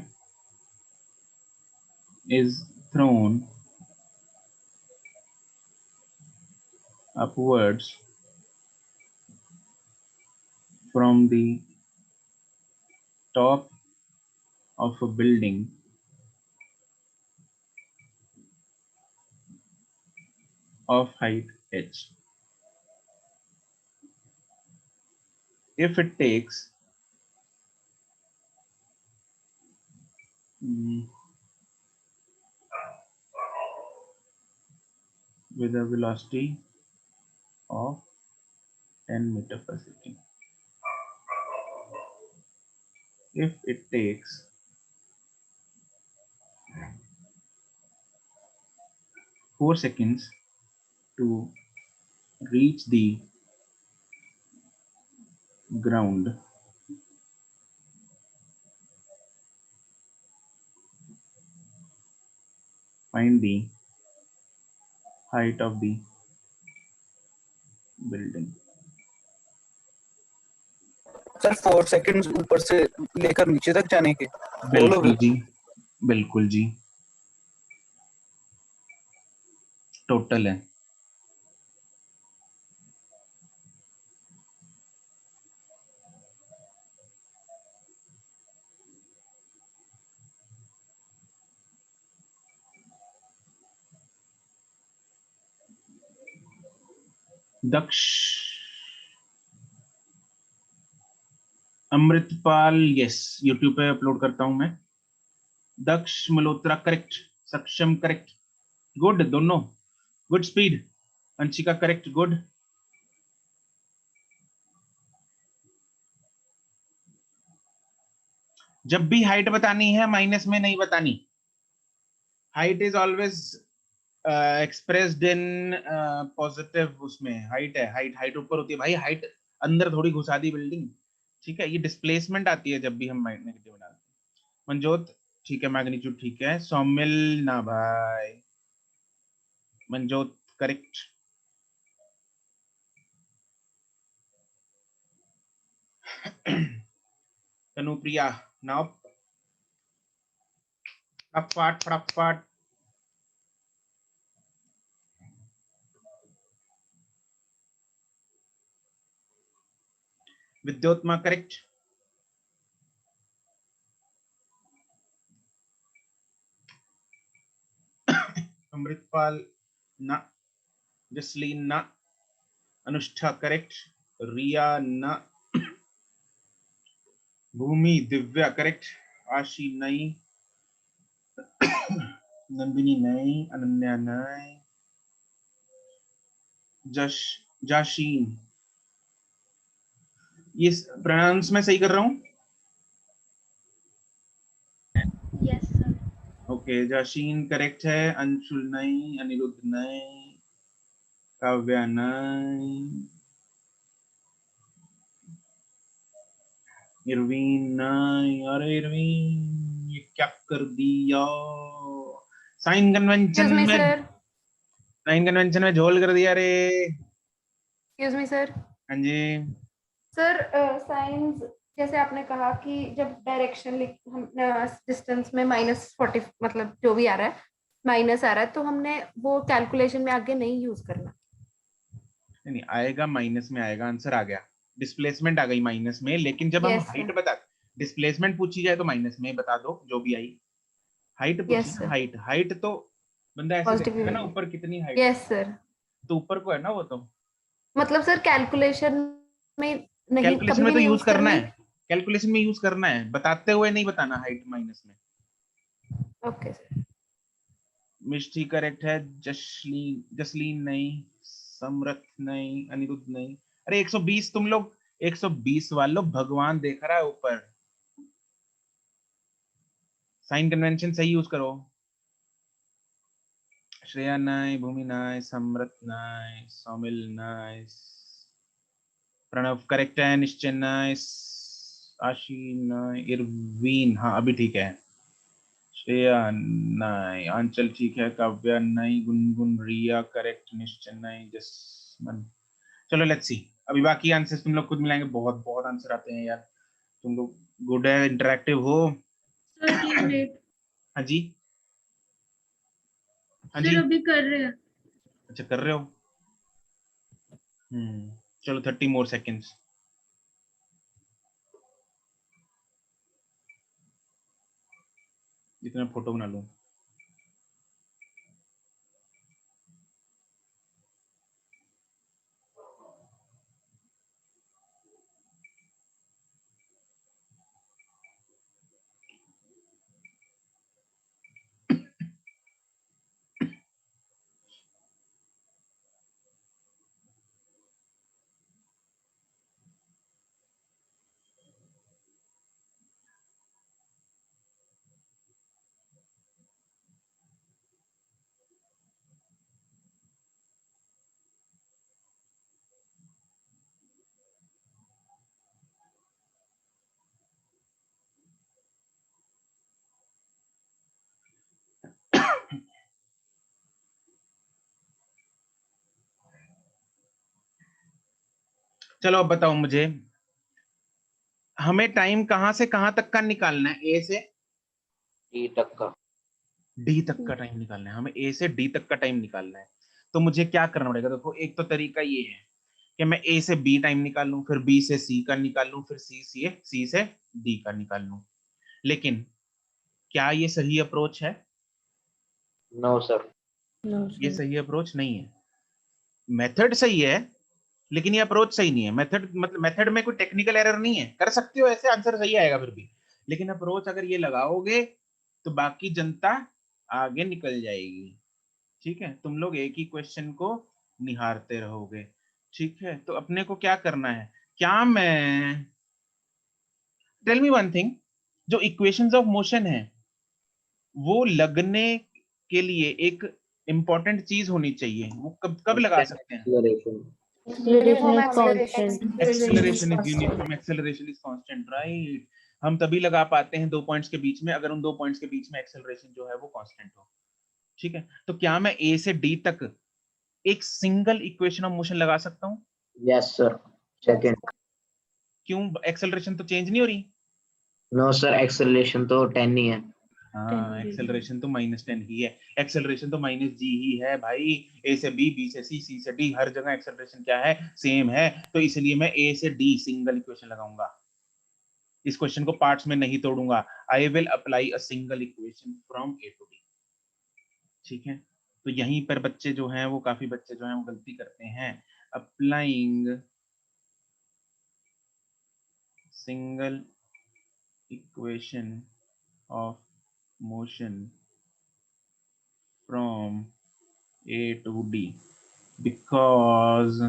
is thrown upwards from the top of a building of height h. If it takes with a velocity of 10 meter per second. If it takes 4 seconds to reach the ground, find the height of the building. Sir 4 seconds ऊपर से लेकर नीचे तक जाने के बिल्कुल जी, बिल्कुल जी, total है। दक्ष, अमृतपाल, यस, यूट्यूब पे अपलोड करता हूं मैं। दक्ष मल्होत्रा करेक्ट, सक्षम करेक्ट, गुड दोनों। Good speed. Anshika correct, good. जब भी हाइट बतानी है माइनस में नहीं बतानी। Height is always expressed in positive. उसमें हाइट है, हाइट हाइट ऊपर होती है भाई, हाइट अंदर थोड़ी घुसा दी बिल्डिंग, ठीक है। ये डिस्प्लेसमेंट आती है जब भी हम नेगेटिव डालते हैं। मंजोत ठीक है, मैग्नीट्यूड ठीक है। सौमिल ना भाई, मंजोत करेक्ट। तनुप्रिया नाउ फटाफट फटाफट। विद्योत्मा करेक्ट। अमृतपाल ना, जसलीन ना, अनुष्ठा करेक्ट, रिया ना, भूमि दिव्या करेक्ट, आशी नहीं, नंदिनी नहीं, अनन्या नहीं, जाशीन। ये प्रोनाउंस में सही कर रहा हूँ? Yes sir. ओके, जाशीन करेक्ट है। अंशुल नहीं, अनिरुद्ध नहीं, काव्या नहीं, इरवीन नहीं। अरे इरवीन ये क्या कर दिया? साइन कन्वेंशन में, साइन कन्वेंशन में झोल कर दिया रे। Excuse me sir. हाँ जी सर साइंस जैसे आपने कहा कि जब डायरेक्शन हम डिस्टेंस में -40 मतलब जो भी आ रहा है माइनस आ रहा है, तो हमने वो कैलकुलेशन में आगे नहीं यूज करना। नहीं आएगा, माइनस में आएगा, आंसर आ गया। डिस्प्लेसमेंट आ गई माइनस में, लेकिन जब हम Yes, हाइट sir. बता, डिस्प्लेसमेंट पूछी जाए तो माइनस में बता दो जो भी आई। हाइट पूछी Yes, ना, sir. हाइट हाइट तो बंदा ऐसे पॉजिटिव देखता है ना ऊपर कितनी हाइट यस सर। तो ऊपर को है ना वो तो। मतलब सर कैलकुलेशन में नहीं, कैलकुलेशन कभी में भी तो नहीं यूज करना करनी। है, कैलकुलेशन में यूज करना है, बताते हुए नहीं बताना हाइट माइनस में। Okay sir. मिष्टी करेक्ट है, जसलीन जसलीन नहीं, समरथ नहीं, अनिरुद्ध नहीं। अरे 120 तुम लोग 120 वालों, भगवान देख रहा है ऊपर। साइन कन्वेंशन सही यूज करो। श्रेया नाय, भूमि नाय, समरथ नाय, सौमिल नाय, प्रणव करेक्ट है, निश्चय नाय, आशी नाय, इरवीन हाँ अभी ठीक है, श्रेया नाय, आंचल ठीक है, काव्या नाय, गुनगुन, रिया करेक्ट, निश्चय नाय, जसमन। चलो लेट्स सी, अभी बाकी आंसर्स तुम लोग खुद मिलाएंगे। बहुत बहुत आंसर आते हैं यार, तुम लोग गुड है, इंटरेक्टिव हो। Sir please wait. हाँ जी, हाँ जी, सर अभी कर रहे हैं। अच्छा कर रहे हो। चलो 30 मोर सेकेंड्स। जितना फोटो बना लूं। चलो अब बताओ मुझे, हमें टाइम कहां से कहां तक का निकालना है? ए से डी तक का। डी तक का टाइम निकालना है, हमें ए से डी तक का टाइम निकालना है। तो मुझे क्या करना पड़ेगा? देखो एक तो तरीका ये है कि मैं ए से बी टाइम निकाल लूं, फिर बी से सी का निकाल लूं, फिर सी से डी का निकाल लूं। लेकिन क्या ये सही अप्रोच है? No sir. ये सही अप्रोच नहीं है। मेथड सही है लेकिन ये अप्रोच सही नहीं है। मेथड मतलब मेथड में कोई टेक्निकल एरर नहीं है, कर सकते हो ऐसे, आंसर सही आएगा फिर भी। लेकिन अप्रोच अगर ये लगाओगे तो बाकी जनता आगे निकल जाएगी। ठीक है, तुम लोग एक ही क्वेश्चन को निहारते रहोगे। ठीक है, तो अपने को क्या करना है, क्या मैं टेल मी वन थिंग, जो इक्वेशंस ऑफ मोशन है वो लगने के लिए एक इंपॉर्टेंट चीज होनी चाहिए, वो कब कब लगा सकते हैं? Acceleration is constant. Acceleration is uniform, acceleration is constant, right. हम तभी लगा पाते हैं दो पॉइंट्स के बीच में अगर उन दो पॉइंट्स के बीच में एक्सेलरेशन जो है वो कांस्टेंट हो। ठीक है, तो क्या मैं ए से डी तक एक सिंगल इक्वेशन ऑफ मोशन लगा सकता हूँ? Yes sir. सेकंड। क्यों, एक्सेलरेशन तो चेंज नहीं हो रही? नो सर, एक्सेलरेशन तो 10 ही है। हाँ, एक्सेलरेशन तो -10 ही है, एक्सेलरेशन तो -g ही है भाई। ए से बी, बी से सी, सी से डी, हर जगह एक्सेलरेशन क्या है, सेम है। तो इसलिए मैं ए से डी सिंगल इक्वेशन लगाऊंगा, इस क्वेश्चन को पार्ट्स में नहीं तोड़ूंगा। I will apply a single equation from A to D. ठीक है, तो यहीं पर बच्चे जो हैं वो काफी बच्चे जो हैं वो गलती करते हैं। Applying single equation of motion from A to D because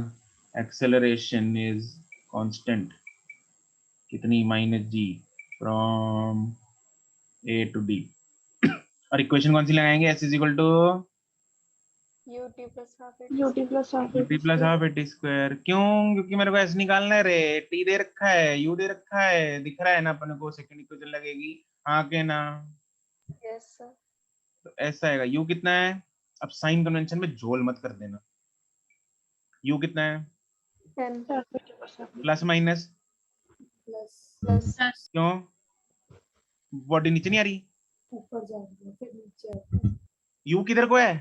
acceleration is constant, कितनी, -g from A to D। और इक्वेशन कौन सी लगाएंगे, s is equal to ut plus half half a t square. क्यों, क्योंकि मेरे को s निकालना है रे, t दे रखा है, u दे रखा है, दिख रहा है ना अपन को, सेकंड इक्वेशन लगेगी, हाँ के ना? yes sir तो ऐसा आएगा, u कितना है, अब साइन कन्वेंशन में झोल मत कर देना, u कितना है, 10 प्लस माइनस, plus क्यों, बॉडी नीचे नहीं आ रही, ऊपर जाएगा फिर नीचे आता u किधर को है,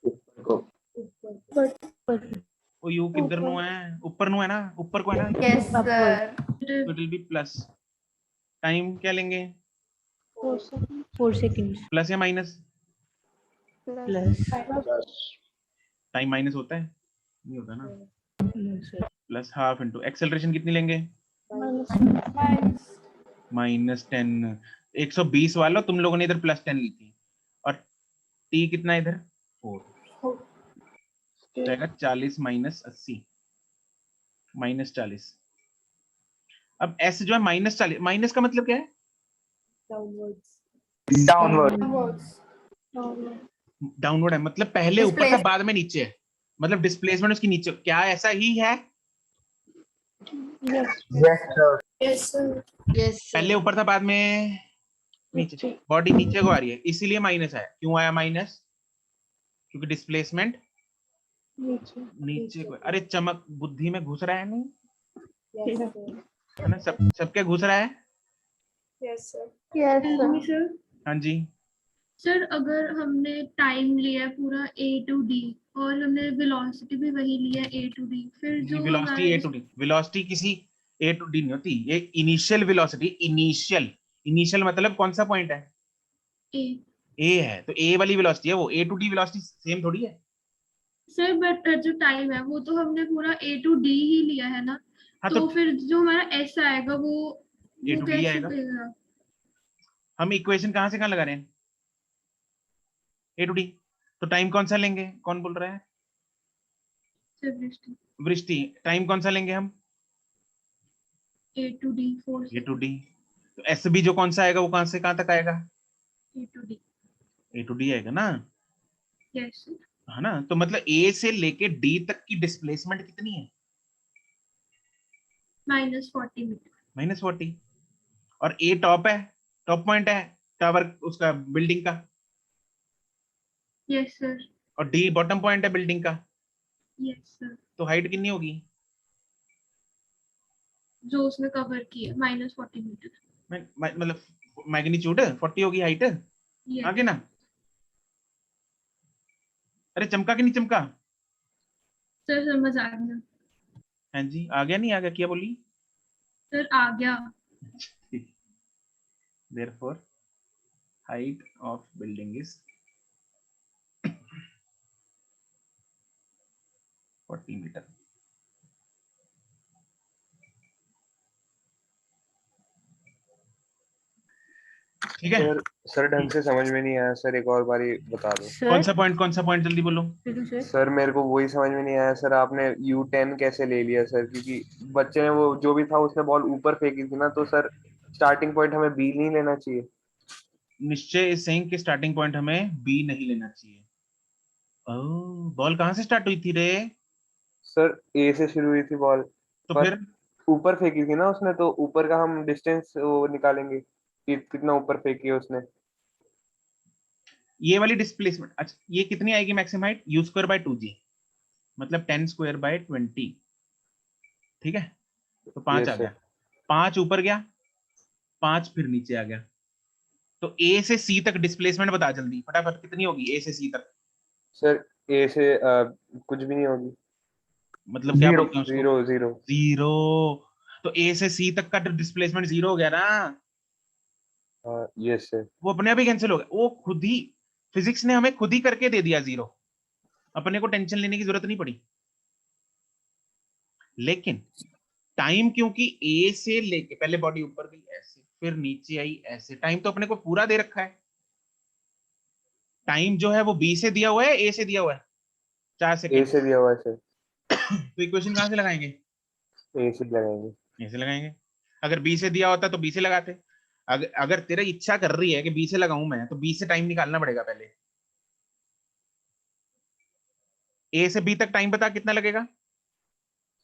ऊपर वो u किधर नु है, ऊपर नु है ना, ऊपर को है ना, yes sir तो it will B plus. Time क्या लेंगे, 4 seconds. प्लस या माइनस? Plus. टाइम माइनस होता है, नहीं होता ना। प्लस हाफ इंटू एक्सेलरेशन कितनी लेंगे, -10। 120 वालों तुम लोगों ने इधर +10 ली थी, और t कितना है इधर, 4, जाएगा 40 - 80 -40। अब s जो है -40, माइनस का मतलब क्या है, डाउनवर्ड है, मतलब पहले ऊपर था बाद में नीचे है, मतलब डिस्प्लेसमेंट उसकी नीचे, क्या ऐसा ही है? Yes sir. पहले ऊपर था बाद में नीचे, बॉडी नीचे को आ रही है, इसीलिए माइनस है। क्यों आया माइनस, क्योंकि डिस्प्लेसमेंट नीचे को। अरे चमक बुद्धि में घुस रहा है नहीं, है ना, सबके घुस रहा है। Yes sir. sir हाँ जी, सर अगर हमने टाइम लिया है पूरा a to d और हमने वेलोसिटी भी वही लिया है a to d, फिर जो velocity a to d, velocity किसी ए टू डी नहीं होती, ये इनिशियल वेलोसिटी, इनिशियल मतलब कौन सा पॉइंट है, a है, तो ए वाली वेलोसिटी है वो, ए टू डी वेलोसिटी सेम थोड़ी है। सर बट जो टाइम है वो तो हमने पूरा a to d ही लिया है ना, हाँ, तो फिर जो हमारा s आएगा वो A to D कैसे आएगा। देगा? हम इक्वेशन कहाँ से कहाँ लगा रहे हैं, ए टू डी, तो टाइम कौन सा लेंगे, कौन बोल रहा है, वृष्टि। टाइम कौन सा लेंगे हम, a to d 4 a to d, तो एस बी जो कौन सा आएगा वो कहाँ से कहाँ तक आएगा, a to d a to d आएगा ना, yes sir है ना। तो मतलब ए से लेके डी तक की डिस्प्लेसमेंट कितनी है, -40 मीटर -40, और ए टॉप है, टॉप पॉइंट है टावर उसका, बिल्डिंग का, yes sir और डी बॉटम पॉइंट है बिल्डिंग का, yes sir तो हाइट कितनी होगी, जो उसने कवर किया -40 मीटर मतलब मैग्नीट्यूड 40 होगी हाइट, आगे ना। अरे चमका कि नहीं चमका, सर समझ आ गया हाँ जी, आ गया नहीं आ गया, क्या बोली, सर आ गया। therefore height of building is 40 meter। ठीक है। सर ढंग से समझ में नहीं आया सर, एक और बारी बता दो। कौन सा पॉइंट जल्दी बोलो। सर मेरे को वही समझ में नहीं आया सर, आपने U10 कैसे ले लिया सर, क्योंकि बच्चे ने वो जो भी था उसने बॉल ऊपर फेंकी थी ना, तो सर स्टार्टिंग पॉइंट हमें B नहीं लेना चाहिए। निश्चय इज सेइंग कि स्टार्टिंग पॉइंट हमें B नहीं लेना चाहिए। ओह, बॉल कहाँ से स्टार्ट हुई थी रे? सर A से शुरू हुई थी बॉल, तो पर फिर ऊपर फेंकी थी ना उसने, तो ऊपर का हम डिस्टेंस वो निकालेंगे कि कितना ऊपर फेंकी है उसने। ये वाली डिस्प्लेसमेंट, अच्छा ये कितनी आएगी मैक्सिमम हाइट? U²/2G, मतलब 10²/20। ठीक है, तो 5 आ Yes, गया, 5 ऊपर गया, 5 फिर नीचे आ गया। तो A से C तक डिस्प्लेसमेंट बता जल्दी फटाफट, कितनी होगी A से C तक? सर A से कुछ भी नहीं होगी, मतलब क्या जीरो बोलते हैं उसको? Zero zero. जीरो। तो A से C तक का डिस्प्लेसमेंट जीरो हो गया ना। Yes sir. वो अपने आप ही कैंसिल हो गया, वो खुद ही फिजिक्स ने हमें खुद ही करके दे दिया जीरो, अपने को टेंशन लेने की जरूरत नहीं पड़ी। लेकिन टाइम क्योंकि A से लेके पहले बॉडी ऊपर गई ऐसे, फिर नीचे आई ऐसे, टाइम तो अपने को पूरा दे रखा है। टाइम जो है वो B से दिया हुआ है, A से दिया हुआ है 4 A सेकेंड। से दिया हुआ है सर। तो इक्वेशन कहां से लगाएंगे? A से लगाएंगे। A से लगाएंगे। अगर B से दिया होता तो B से लगाते। अगर तेरा इच्छा कर रही है कि B से लगाऊं मैं, तो B से टाइम निकालना पड़ेगा पहले। A से B तक टाइम बता कितना लगेगा?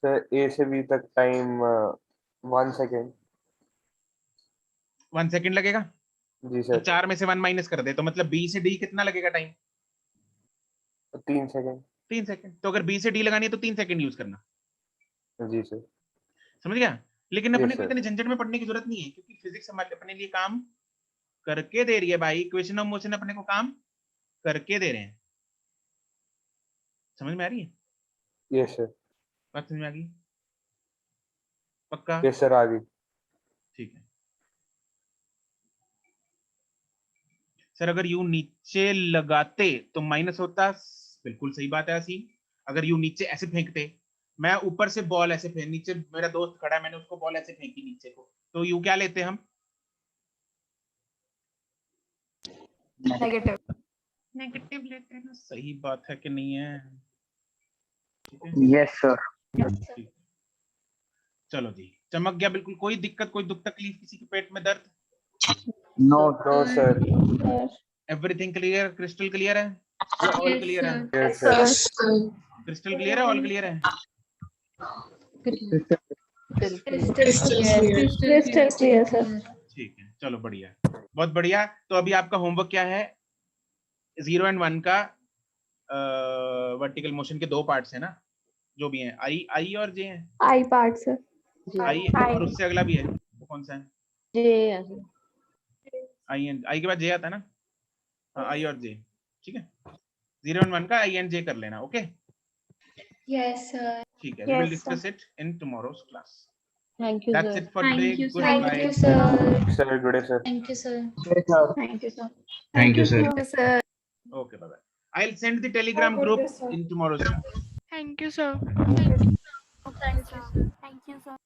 सर A से B तक टाइम 1 सेकेंड। 1 सेकेंड लगेगा। जी तो सर। 4 में से 1 माइनस कर दे, तो मतलब B से D कितना लगेगा टाइम? 3 सेकेंड। 3 सेकेंड। तो अगर B से D लगानी है तो 3 सेकेंड यूज करना। जी सर। समझ गया? लेकिन अपने Yes, को sir. इतने झंझट में पढ़ने की जरूरत नहीं है, क्योंकि फिजिक्स हमारे अपने लिए काम करके दे रही है भाई। इक्वेशन ऑफ मोशन अपने को काम करके दे रहे हैं। समझ में आ रही है? Yes sir. बात समझ में आ गई? पक्का? यस सर, आ गई। ठीक है सर। अगर यू नीचे लगाते तो माइनस होता, बिल्कुल सही बात है ऐसी। अगर यू नीचे ऐसे फेंकते, मैं ऊपर से बॉल ऐसे फेंक, नीचे मेरा दोस्त खड़ा है, मैंने उसको बॉल ऐसे फेंकी नीचे को, तो यू क्या लेते हम? नेगेटिव। नेगेटिव लेते हैं ना। सही बात है कि नहीं है? ठीक है। Yes sir. ठीक। चलो जी, चमक गया बिल्कुल। कोई दिक्कत, कोई दुख तकलीफ, किसी के पेट में दर्द? No no sir. Everything clear, crystal clear है या ऑल क्लियर है? Yes sir. क्रिस्टल क्लियर है, ऑल क्लियर है? Crystal clear sir. ठीक है, चलो बढ़िया, बहुत बढ़िया। तो अभी आपका होमवर्क क्या है? 0 और 1 का वर्टिकल मोशन के 2 पार्ट्स है ना, जो भी हैं, आई और जे हैं। आई पार्ट सर। आई और उससे अगला भी है, वो कौन सा है? आई के बाद जे आता है ना। हाँ, आई और जे। ठीक है, 0 और 1 का आई एंड जे कर लेना। Okay yes sir. ठीक है, we will discuss it in tomorrow's class. Thank you That's sir. it for today. Thank you, sir. Goodbye. Thank you sir. Sir good day sir. Thank you sir. Thank you sir. Thank you sir. Sir. Okay, bye bye. I'll send the Telegram group in tomorrow's class. Thank you, sir. Thank you sir.